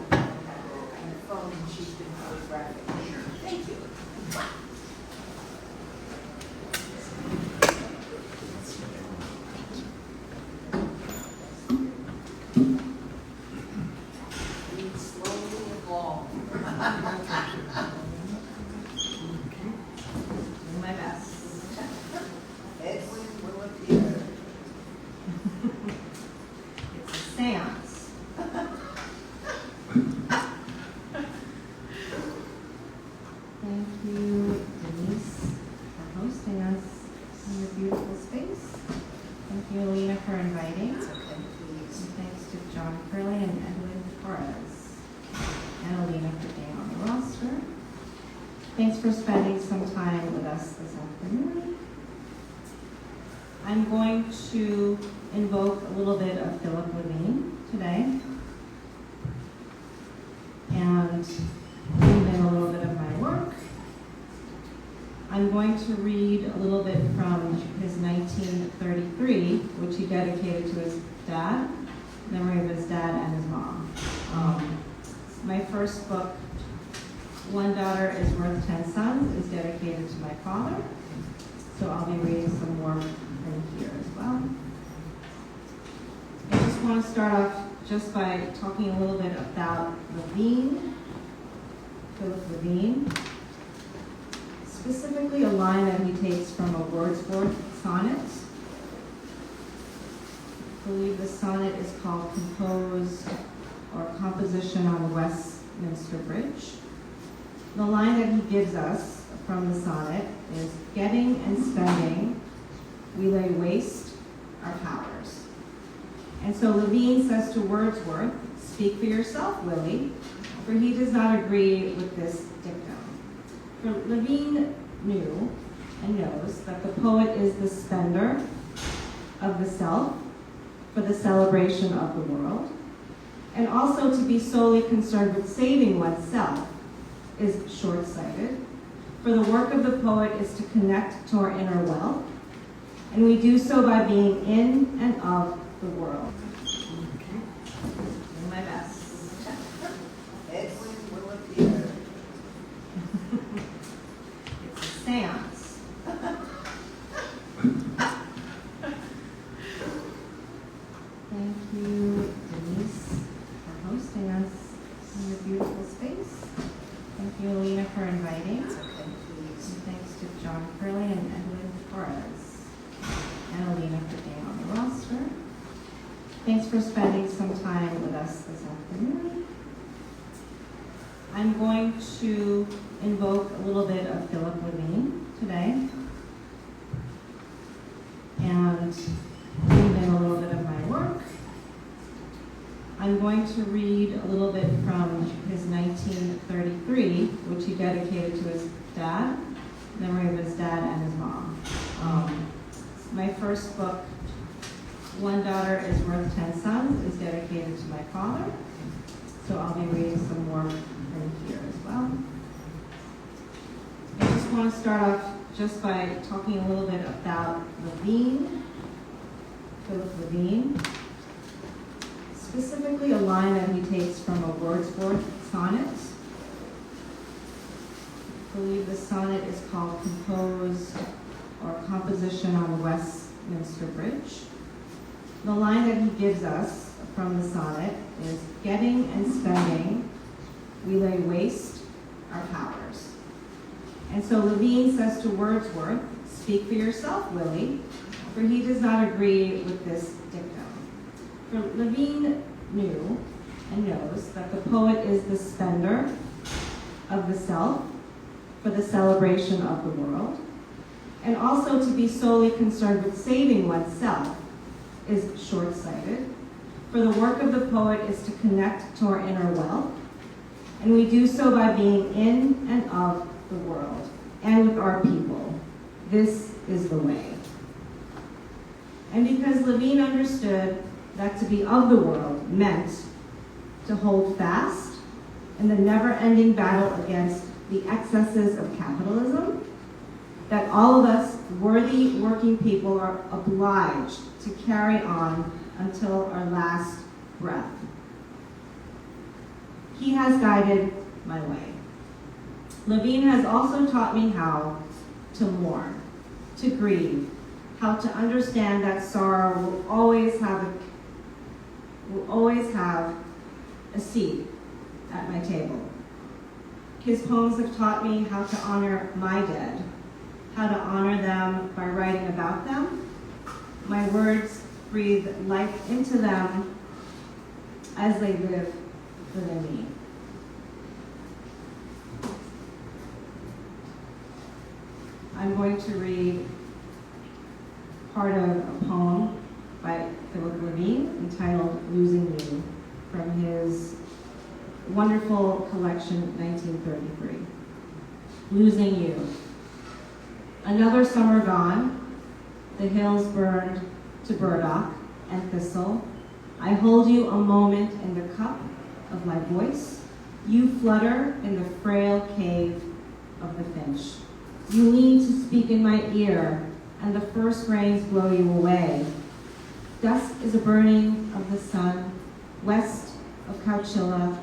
My best. Edwin will appear. seance. Thank you, Denise, for hosting us in your beautiful space. Thank you, Elena, for inviting. And thanks to John Curley and Edwin Torres, and Elena for being on the roster. Thanks for spending some time with us this afternoon. I'm going to invoke a little bit of Philip Levine today, and weave in a little bit of my work. I'm going to read a little bit from his 1933, which he dedicated to his dad, memory of his dad and his mom. My first book, One Daughter is Worth 10 Sons, is dedicated to my father. So I'll be reading some more from here as well. I just want to start off just by talking a little bit about Levine, Philip Levine. Specifically a line that he takes from a Wordsworth sonnet. I believe the sonnet is called Compose or Composition on the Westminster Bridge. The line that he gives us from the sonnet is, getting and spending, we lay waste our powers. And so Levine says to Wordsworth, speak for yourself, Willie, for he does not agree with this dictum. For Levine knew and knows that the poet is the spender of the self for the celebration of the world, and also to be solely concerned with saving oneself is short-sighted, for the work of the poet is to connect to our inner wealth, and we do so by being in and of the world. Do my best. Edwin will appear. It's a seance. Thank you, Denise, for hosting us in your beautiful space. Thank you, Elena, for inviting. And thanks to John Curley and Edwin Torres, and Elena for being on the roster. Thanks for spending some time with us this afternoon. I'm going to invoke a little bit of Philip Levine today, and weave in a little bit of my work. I'm going to read a little bit from his 1933, which he dedicated to his dad, memory of his dad and his mom. My first book, One Daughter is Worth 10 Sons, is dedicated to my father. So I'll be reading some more from here as well. I just want to start off just by talking a little bit about Levine, Philip Levine. Specifically a line that he takes from a Wordsworth sonnet. I believe the sonnet is called Compose or Composition on the Westminster Bridge. The line that he gives us from the sonnet is, getting and spending, we lay waste our powers. And so Levine says to Wordsworth, speak for yourself, Willie, for he does not agree with this dictum. For Levine knew and knows that the poet is the spender of the self for the celebration of the world, and also to be solely concerned with saving oneself is short-sighted, for the work of the poet is to connect to our inner wealth, and we do so by being in and of the world, and with our people. This is the way. And because Levine understood that to be of the world meant to hold fast in the never-ending battle against the excesses of capitalism, that all of us worthy working people are obliged to carry on until our last breath. He has guided my way. Levine has also taught me how to mourn, to grieve, how to understand that sorrow will always have a seat at my table. His poems have taught me how to honor my dead, how to honor them by writing about them. My words breathe life into them as they live within me. I'm going to read part of a poem by Philip Levine entitled Losing You from his wonderful collection, 1933. Losing You. Another summer gone, the hills burned to burdock and thistle. I hold you a moment in the cup of my voice. You flutter in the frail cave of the finch. You lean to speak in my ear, and the first rains blow you away. Dusk is a burning of the sun, west of Couchilla.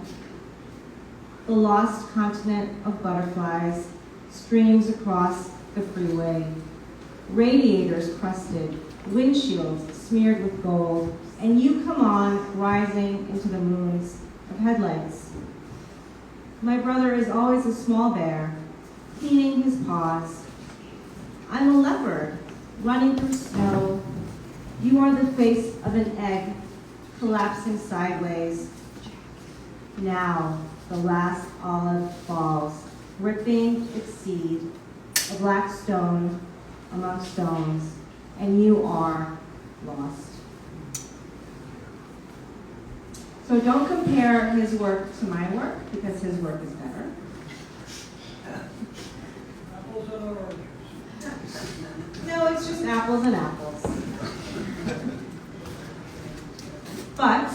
The lost continent of butterflies streams across the freeway. Radiators crusted, windshields smeared with gold, and you come on rising into the moons of headlights. My brother is always a small bear, cleaning his paws. I'm a leopard, running through snow. You are the face of an egg, collapsing sideways. Now, the last olive falls, ripping its seed, a black stone among stones, and you are lost. So don't compare his work to my work, because his work is better. Apples and oranges. No, it's just apples and apples. But,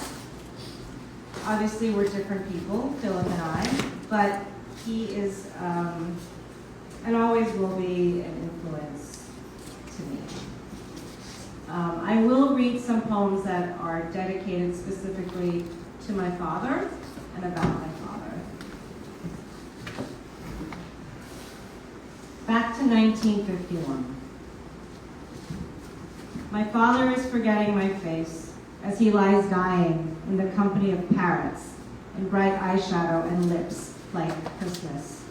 obviously we're different people, Philip and I, but he is, and always will be, an influence to me. I will read some poems that are dedicated specifically to my father and about my father. Back to 1951. My father is forgetting my face as he lies dying in the company of parrots in bright eyeshadow and lips like Christmas.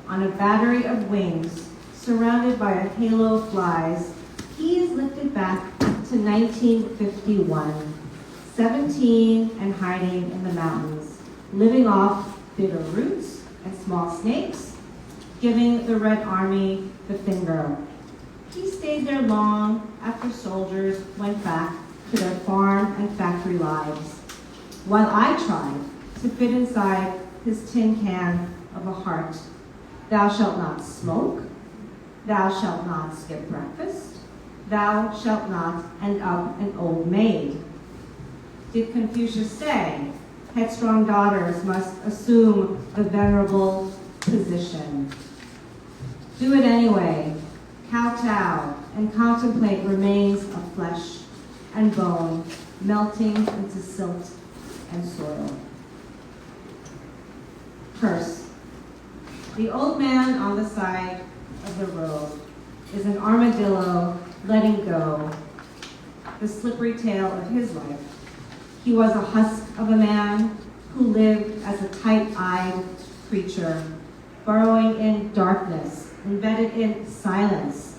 On a battery of wings, surrounded by a halo of flies, he is lifted back to 1951, 17 and hiding in the mountains, living off bitter roots and small snakes, giving the Red Army the finger. He stayed there long after soldiers went back to their farm and factory lives, while I tried to fit inside his tin can of a heart. Thou shalt not smoke, thou shalt not skip breakfast, thou shalt not end up an old maid. Did Confucius say, headstrong daughters must assume the venerable position? Do it anyway, kowtow, and contemplate remains of flesh and bone melting into silt and soil. Curse. The old man on the side of the road is an armadillo letting go the slippery tail of his life. He was a husk of a man who lived as a tight-eyed creature, burrowing in darkness, embedded in silence.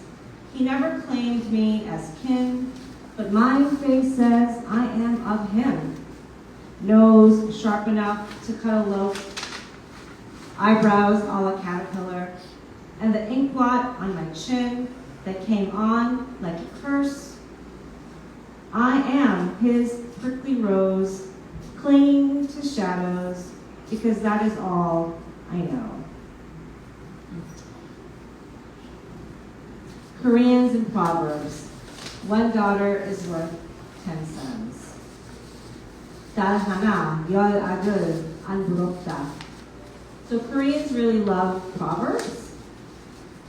He never claimed me as kin, but my face says I am of him. Nose sharp enough to cut a loaf, eyebrows a la caterpillar, and the ink blot on my chin that came on like a curse. I am his prickly rose, clinging to shadows, because that is all I know. Koreans and Proverbs. One daughter is worth 10 sons. 딸 하나, 열 아들 안 부럽다. So Koreans really love Proverbs,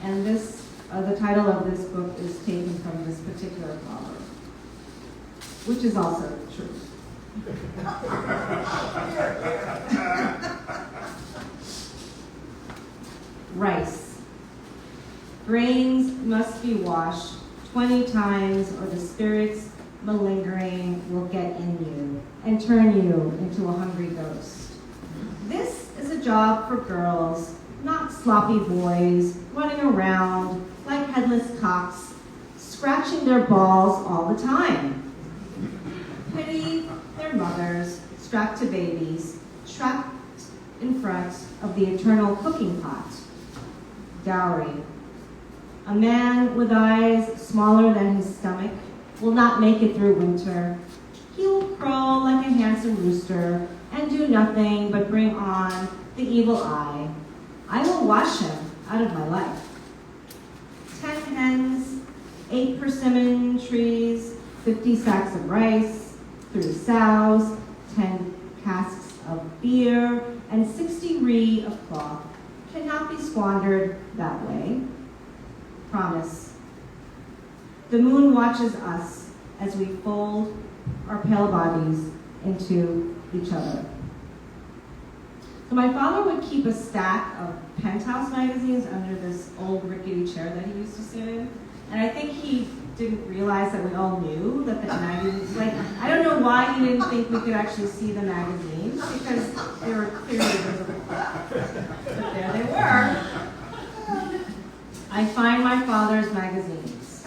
and this, the title of this book is taken from this particular proverb, which is also true. Rice. Grains must be washed 20 times or the spirits malingering will get in you and turn you into a hungry ghost. This is a job for girls, not sloppy boys running around like headless cocks, scratching their balls all the time. Pity their mothers, strapped to babies, trapped in front of the eternal cooking pot. Dowry. A man with eyes smaller than his stomach will not make it through winter. He will crow like a handsome rooster and do nothing but bring on the evil eye. I will wash him out of my life. 10 hens, 8 persimmon trees, 50 sacks of rice, 3 sows, 10 casks of beer, and 60 ri of cloth cannot be squandered that way. Promise. The moon watches us as we fold our pale bodies into each other. So my father would keep a stack of Penthouse magazines under this old rickety chair that he used to sit in. And I think he didn't realize that we all knew that the magazines, like, I don't know why he didn't think we could actually see the magazines, because they were clearly visible. But there they were. I find my father's magazines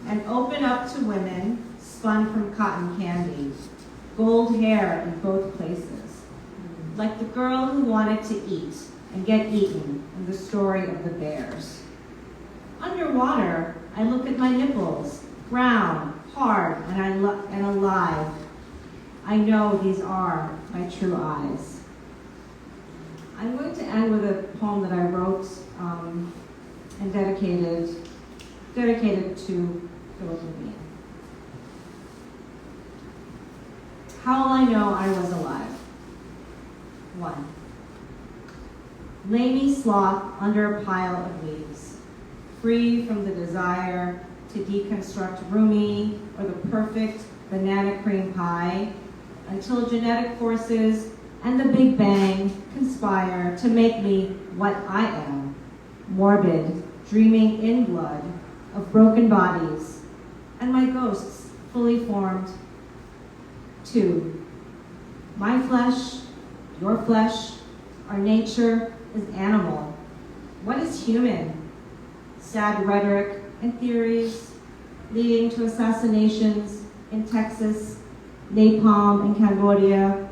and open up to women spun from cotton candy, gold hair in both places, like the girl who wanted to eat and get eaten in the story of the bears. Underwater, I look at my nipples, brown, hard, and alive. I know these are my true eyes. I'm going to end with a poem that I wrote and dedicated to Philip Levine. How will I know I was alive? 1. Lay me sloth under a pile of leaves, free from the desire to deconstruct Rumi or the perfect banana cream pie, until genetic forces and the Big Bang conspire to make me what I am, morbid, dreaming in blood of broken bodies, and my ghosts fully formed. 2. My flesh, your flesh, our nature is animal. What is human? Sad rhetoric and theories leading to assassinations in Texas, napalm in Cambodia.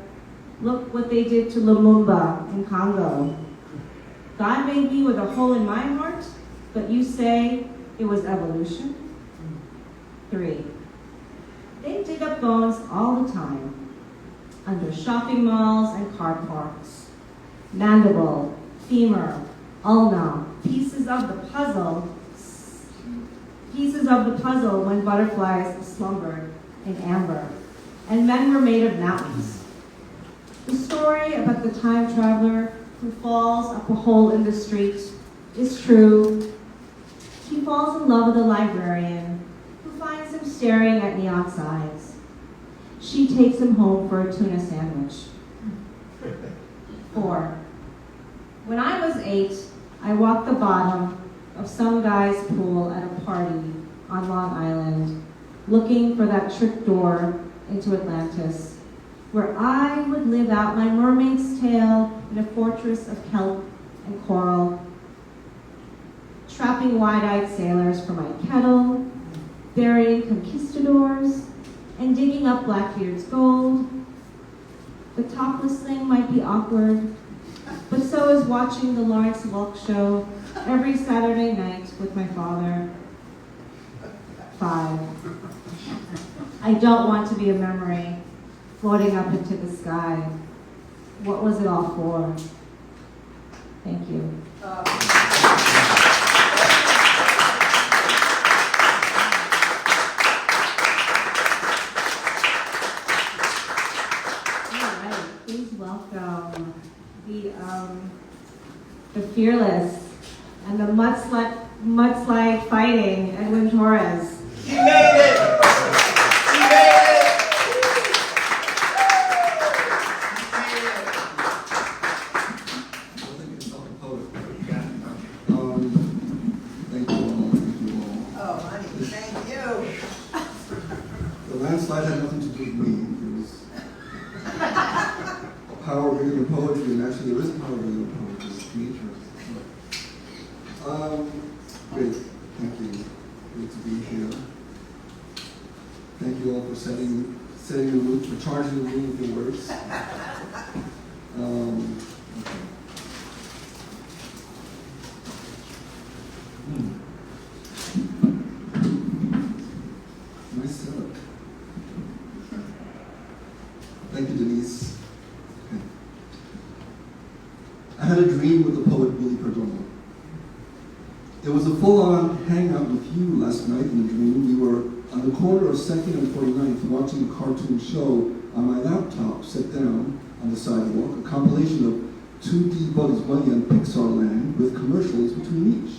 Look what they did to Lumumba in Congo. God made me with a hole in my heart, but you say it was evolution? 3. They dig up bones all the time, under shopping malls and car parks. Mandible, femur, ulna, pieces of the puzzle when butterflies slumbered in amber, and men were made of mountains. The story about the time traveler who falls up a hole in the street is true. He falls in love with a librarian who finds him staring at neon signs. She takes him home for a tuna sandwich. 4. When I was 8, I walked the bottom of some guy's pool at a party on Long Island, looking for that trick door into Atlantis, where I would live out my mermaid's tale in a fortress of kelp and coral, trapping wide-eyed sailors for my kettle, burying conquistadors, and digging up Blackbeard's gold. The topless thing might be awkward, but so is watching the Lawrence Welk show every Saturday night with my father. 5. I don't want to be a memory floating up into the sky. What was it all for? Thank you. All right, please welcome the fearless and the mudslide fighting Edwin Torres. He made it! He made it! Thank you all. Oh, honey, thank you. The landslide had nothing to do with me. It was power bigger than poetry, and actually there is power bigger than poetry. It's nature. Great. Thank you. Great to be here. Thank you all for setting setting the room, recharging the room if it works. Okay. Nice setup. Thank you, Denise. Okay. I had a dream with the poet Willie Perdomo. It was a full-on hangout with you last night in the dream. We were on the corner of 2nd and 49th watching a cartoon show on my laptop set down on the sidewalk, a compilation of 2D Bugs Bunny and Pixar Land with commercials between each.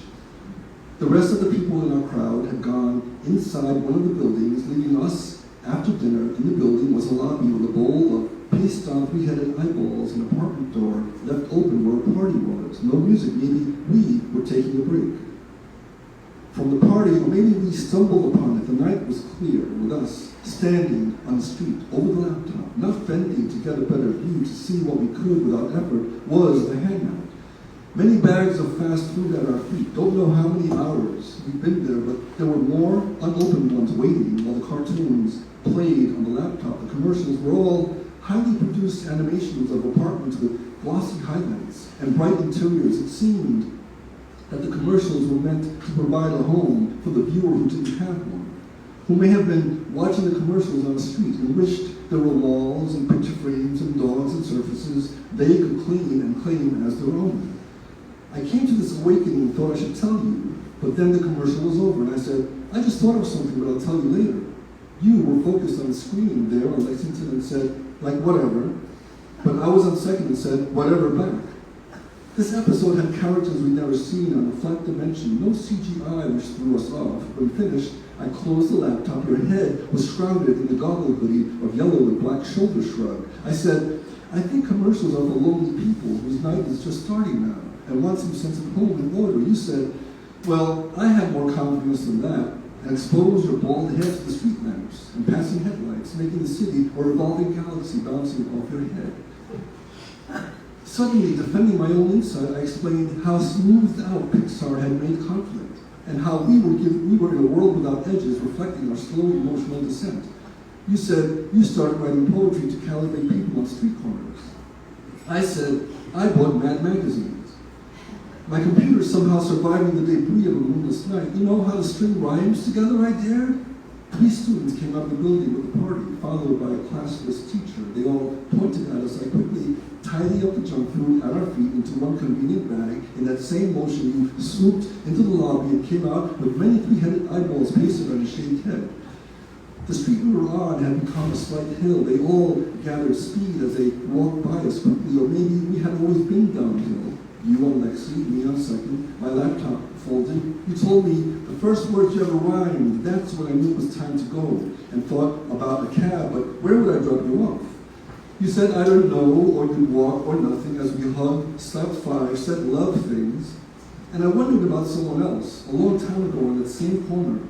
The rest of the people in our crowd had gone inside one of the buildings, leaving us after dinner. In the building was a lobby with a bowl of paste-on three-headed eyeballs, an apartment door left open where a party was. No music, maybe we were taking a break from the party, or maybe we stumbled upon it. The night was clear, with us standing on the street over the laptop, not bending to get a better view, to see what we could without effort, was the hangout. Many bags of fast food at our feet. Don't know how many hours we've been there, but there were more unopened ones waiting while the cartoons played on the laptop. The commercials were all highly produced animations of apartments with glossy highlights and bright interiors. It seemed that the commercials were meant to provide a home for the viewer who didn't have one, who may have been watching the commercials on the street and wished there were walls and picture frames and dogs and surfaces they could clean and claim as their own. I came to this awakening and thought I should tell you, but then the commercial was over and I said, I just thought of something, but I'll tell you later. You were focused on the screen there on Lexington and said, like, whatever, but I was on second and said, whatever back. This episode had characters we'd never seen on a flat dimension, no CGI which threw us off. When finished, I closed the laptop. Her head was shrouded in the goggle hoodie of yellow with black shoulder shrug. I said, I think commercials are for lonely people whose night is just starting now and want some sense of home and order. You said, well, I have more confidence than that, and exposed your bald head to the street lamps and passing headlights, making the city a revolving galaxy bouncing off your head. Suddenly, defending my own insight, I explained how smoothed out Pixar had made conflict, and how we were in a world without edges, reflecting our slow emotional descent. You said you started writing poetry to calibrate people on street corners. I said I bought Mad magazines. My computer somehow surviving the debris of a moonless night. You know how to string rhymes together, I dared? 3 students came out of the building with the party, followed by a classless teacher. They all pointed at us. I quickly tidied up the junk food at our feet into one convenient bag. In that same motion, you swooped into the lobby and came out with many three-headed eyeballs pasted on your shaved head. The street we were on had become a slight hill. They all gathered speed as they walked by us quickly, or maybe we had always been downhill. You on Lexi, me on second, my laptop folded. You told me the first words you ever rhymed. That's when I knew it was time to go, and thought about a cab, but where would I drop you off? You said I don't know, or you'd walk, or nothing, as we hugged, slapped 5, said love things. And I wondered about someone else, a long time ago in that same corner,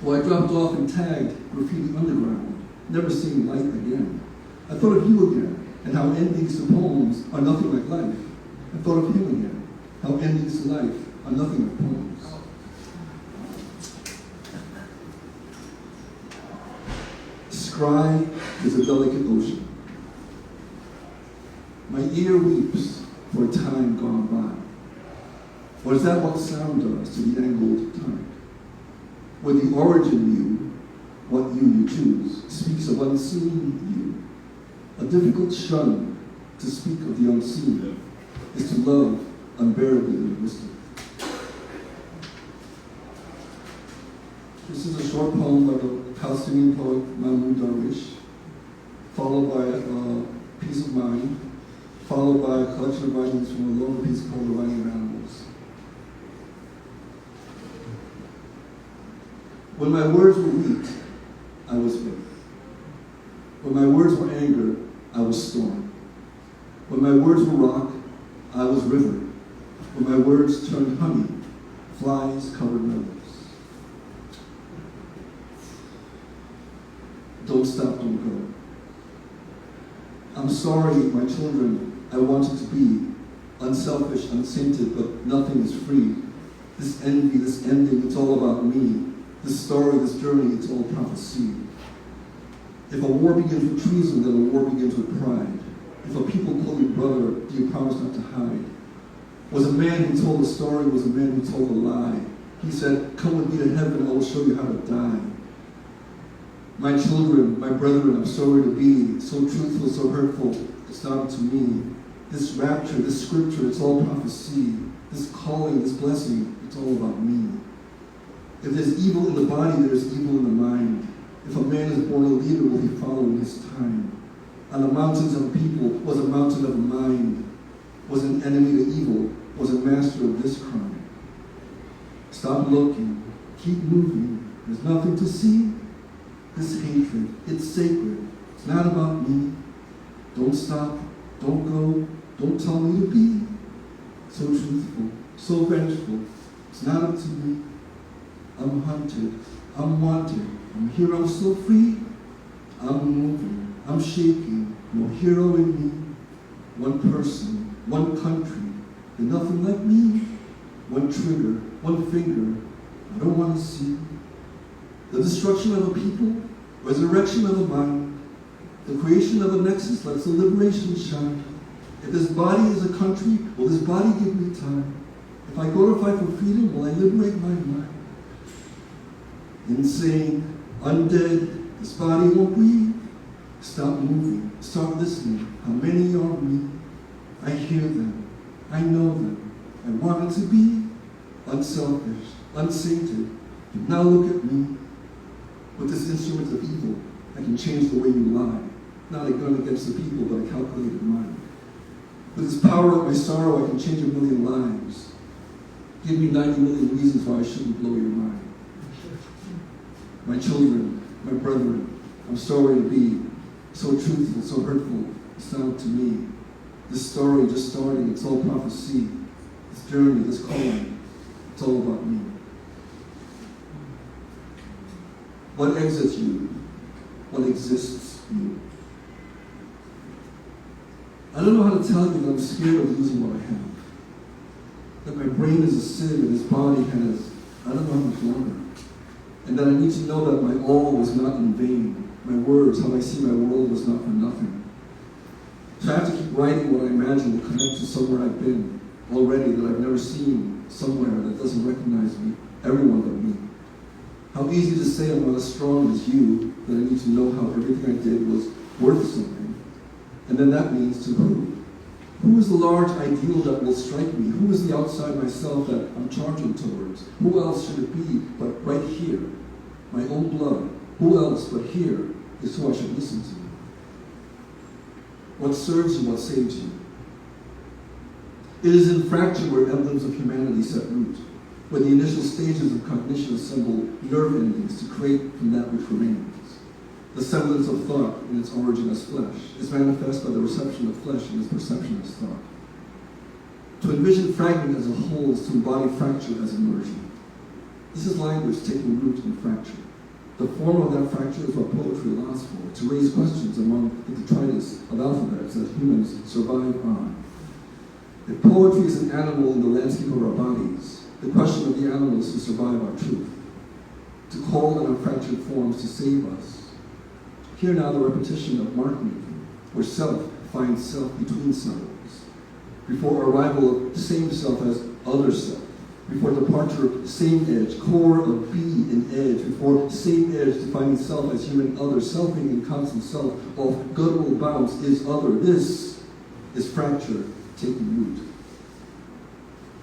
who I dropped off and tagged Graffiti Underground, never seeing light again. I thought of you again, and how endings to poems are nothing like life. I thought of him again, how endings to life are nothing like poems. Sky is a delicate ocean. My ear weeps for a time gone by. Or is that what sound does to the angled tongue? Where the origin you, what you choose, speaks of unseen you. A difficult shun to speak of the unseen is to love unbearably linguistic. This is a short poem by the Palestinian poet Mahmoud Darwish, followed by a piece of mine, followed by a collection of writings from a longer piece called The Writing of Animals. When my words were weak, I was faith. When my words were anger, I was storm. When my words were rock, I was river. When my words turned honey, flies covered my lips. Don't stop, don't go. I'm sorry, my children, I wanted to be unselfish, unsainted, but nothing is free. This envy, this ending, it's all about me. This story, this journey, it's all prophecy. If a war begins with treason, then a war begins with pride. If a people call you brother, do you promise not to hide? Was a man who told a story, was a man who told a lie. He said, come with me to heaven, I will show you how to die. My children, my brethren, I'm sorry to be so truthful, so hurtful. It's not up to me. This rapture, this scripture, it's all prophecy. This calling, this blessing, it's all about me. If there's evil in the body, there's evil in the mind. If a man is born a leader, will he follow in his time? On the mountains of people was a mountain of mind, was an enemy to evil, was a master of this crime. Stop looking, keep moving, there's nothing to see. This hatred, it's sacred, it's not about me. Don't stop, don't go, don't tell me to be. So truthful, so vengeful, it's not up to me. I'm hunted, I'm wanted, I'm here, I'm so free. I'm moving, I'm shaking, no hero in me. One person, one country, and nothing like me. One trigger, one finger, I don't want to see. The destruction of a people, resurrection of a mind, the creation of a nexus lets the liberation shine. If this body is a country, will this body give me time? If I go to fight for freedom, will I liberate my mind? Insane, undead, this body won't breathe. Stop moving, start listening. How many are we? I hear them, I know them. I wanted to be unselfish, unsainted. But now look at me. With this instrument of evil, I can change the way you lie. Not a gun against the people, but a calculated mind. With this power of my sorrow, I can change 1 million lives. Give me 90 million reasons why I shouldn't blow your mind. My children, my brethren, I'm sorry to be so truthful, so hurtful. It's not up to me. This story just starting, it's all prophecy. This journey, this calling, it's all about me. What exits you? What exists you? I don't know how to tell you that I'm scared of losing what I have. That my brain is a sieve and this body has, I don't know how much longer. And that I need to know that my all was not in vain. My words, how I see my world was not for nothing. So I have to keep writing what I imagine to connect to somewhere I've been already that I've never seen, somewhere that doesn't recognize me, everyone but me. How easy to say I'm not as strong as you, that I need to know how everything I did was worth something. And then that means to who? Who is the large ideal that will strike me? Who is the outside myself that I'm charging towards? Who else should it be but right here? My own blood. Who else but here is who I should listen to? What serves you, what saves you? It is in fracture where emblems of humanity set root, where the initial stages of cognition assemble nerve endings to create from that which remains. The semblance of thought in its origin as flesh is manifest by the reception of flesh in its perception as thought. To envision fragment as a whole is to embody fracture as immersion. This is language taking root in fracture. The form of that fracture is what poetry allows for, to raise questions among the detritus of alphabets that humans survive on. If poetry is an animal in the landscape of our bodies, the question of the animal is to survive our truth, to call on our fractured forms to save us. Hear now the repetition of mark making, where self finds self between selves. Before arrival of same self as other self. Before departure, same edge, core of B in edge. Before same edge, defining self as human other, selfing in constant self, of guttural bounce is other. This is fracture taking root.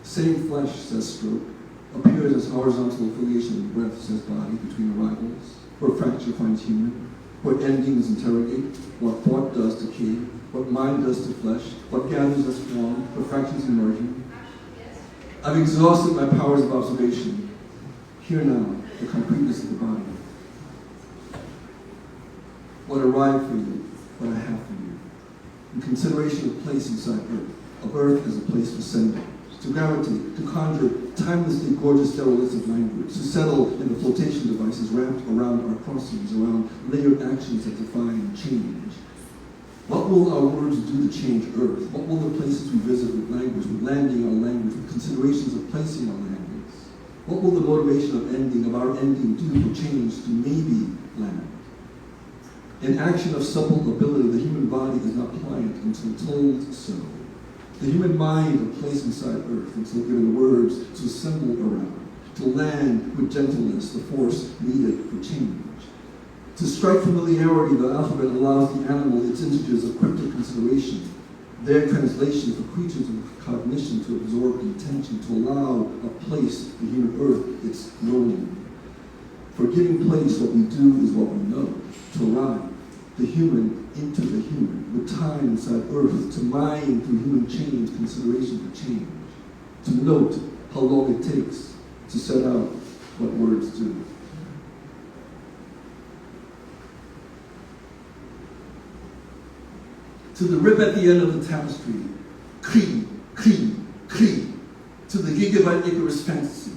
Same flesh, says stroke, appears as horizontal affiliation of breath, says body, between arrivals, where fracture finds human. What endings interrogate, what thought does decay, what mind does to flesh, what gathers as form, what fractures immersion. I've exhausted my powers of observation. Hear now the concreteness of the body. What arrived for you, what I have for you. In consideration of place inside earth, of earth as a place for sending, to gravitate, to conjure timelessly gorgeous sterility of language, to settle in the flotation devices wrapped around our crossings, around layered actions that define change. What will our words do to change Earth? What will the places we visit with language, with landing our language, with considerations of placing our language? What will the motivation of ending, of our ending, do for change to maybe land? An action of supple ability, the human body is not pliant until told so. The human mind a place inside earth until given words to assemble around, to land with gentleness the force needed for change. To strike familiarity, the alphabet allows the animal its integers of cryptic consideration, their translation for creatures of cognition to absorb intention, to allow a place, the human earth, its knowing. For giving place, what we do is what we know, to arrive, the human into the human, with time inside earth, to mine through human change, consideration for change, to note how long it takes to set out what words do. To the rip at the end of the tapestry, key, key, key, to the gigabyte Icarus fantasy,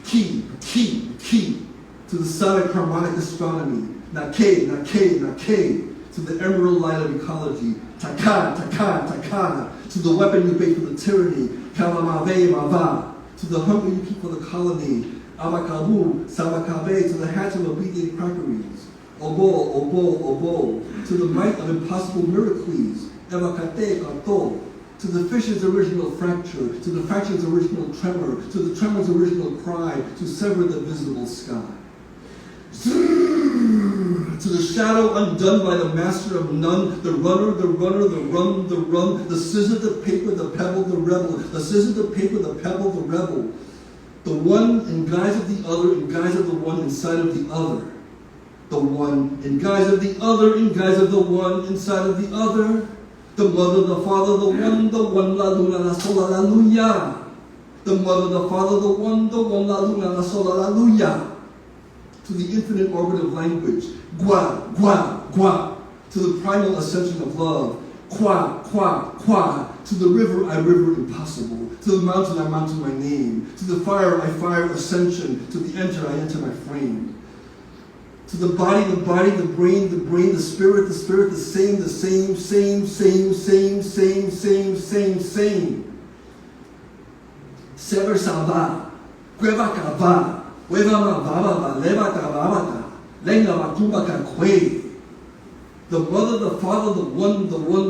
key, key, key, to the sonic harmonic astronomy, na K, to the emerald light of ecology, taka, taka, taka, to the weapon you bait for the tyranny, kalamave, mava, to the hunger you keep for the colony, amakabu, samakabe, to the hatch of obedient crackeries, obo, obo, obo, to the might of impossible miracles, evakate, kato, to the fish's original fracture, to the fracture's original tremor, to the tremor's original cry, to sever the visible sky. To the shadow undone by the master of none, the runner, the runner, the run, the run, the scissor, the paper, the pebble, the rebel, the scissor, the paper, the pebble, the rebel, the one in guise of the other, in guise of the one inside of the other, the one in guise of the other, in guise of the one inside of the other, the mother, the father, the one, la luna, la sola, la luya, the mother, the father, the one, la luna, la sola, la luya. To the infinite orbit of language, gua, gua, gua, to the primal ascension of love, qua, qua, qua, to the river I river impossible, to the mountain I mountain my name, to the fire I fire ascension, to the enter I enter my frame. To the body, the brain, the spirit, the same, the same, same, same, same, same, same, same, same. Sever salva, cueva cava, Wevama vavava, levaka vavaka, lenga makumaka kwe. The mother, the father, the one,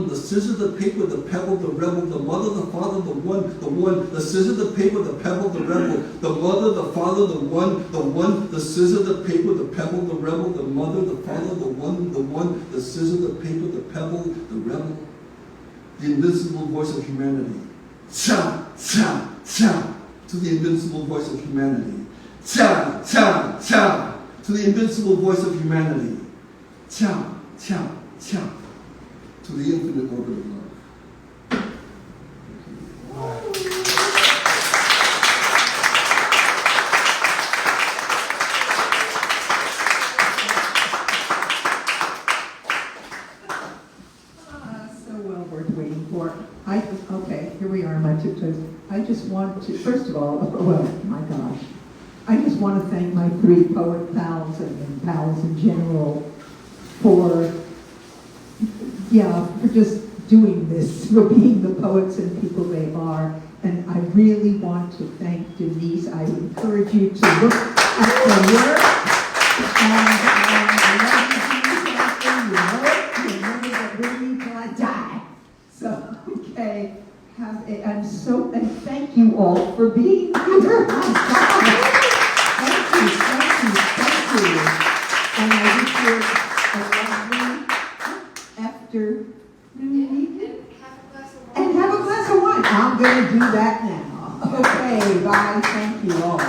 the scissor, the paper, the pebble, the rebel, the mother, the father, the one, the scissor, the paper, the pebble, the rebel, the mother, the father, the one, the scissor, the paper, the pebble, the rebel, the mother, the father, the one, the scissor, the paper, the pebble, the rebel, the invincible voice of humanity. Cha, cha, cha, to the invincible voice of humanity. Cha, cha, cha, to the invincible voice of humanity. Cha, cha, cha, to the infinite orbit of love. So well worth waiting for. Okay, here we are, my tiptoes. I just want to, first of all, well, my gosh. I just want to thank my three poet pals and pals in general for just doing this, for being the poets and people they are. And I really want to thank Denise. I encourage you to look at the work. And I love you, Denise, out there. You know that with me till I die. So, okay. And thank you all for being here. Thank you. And I wish you a lovely afternoon evening. And have a glass of wine. I'm going to do that now. Okay, bye. Thank you all.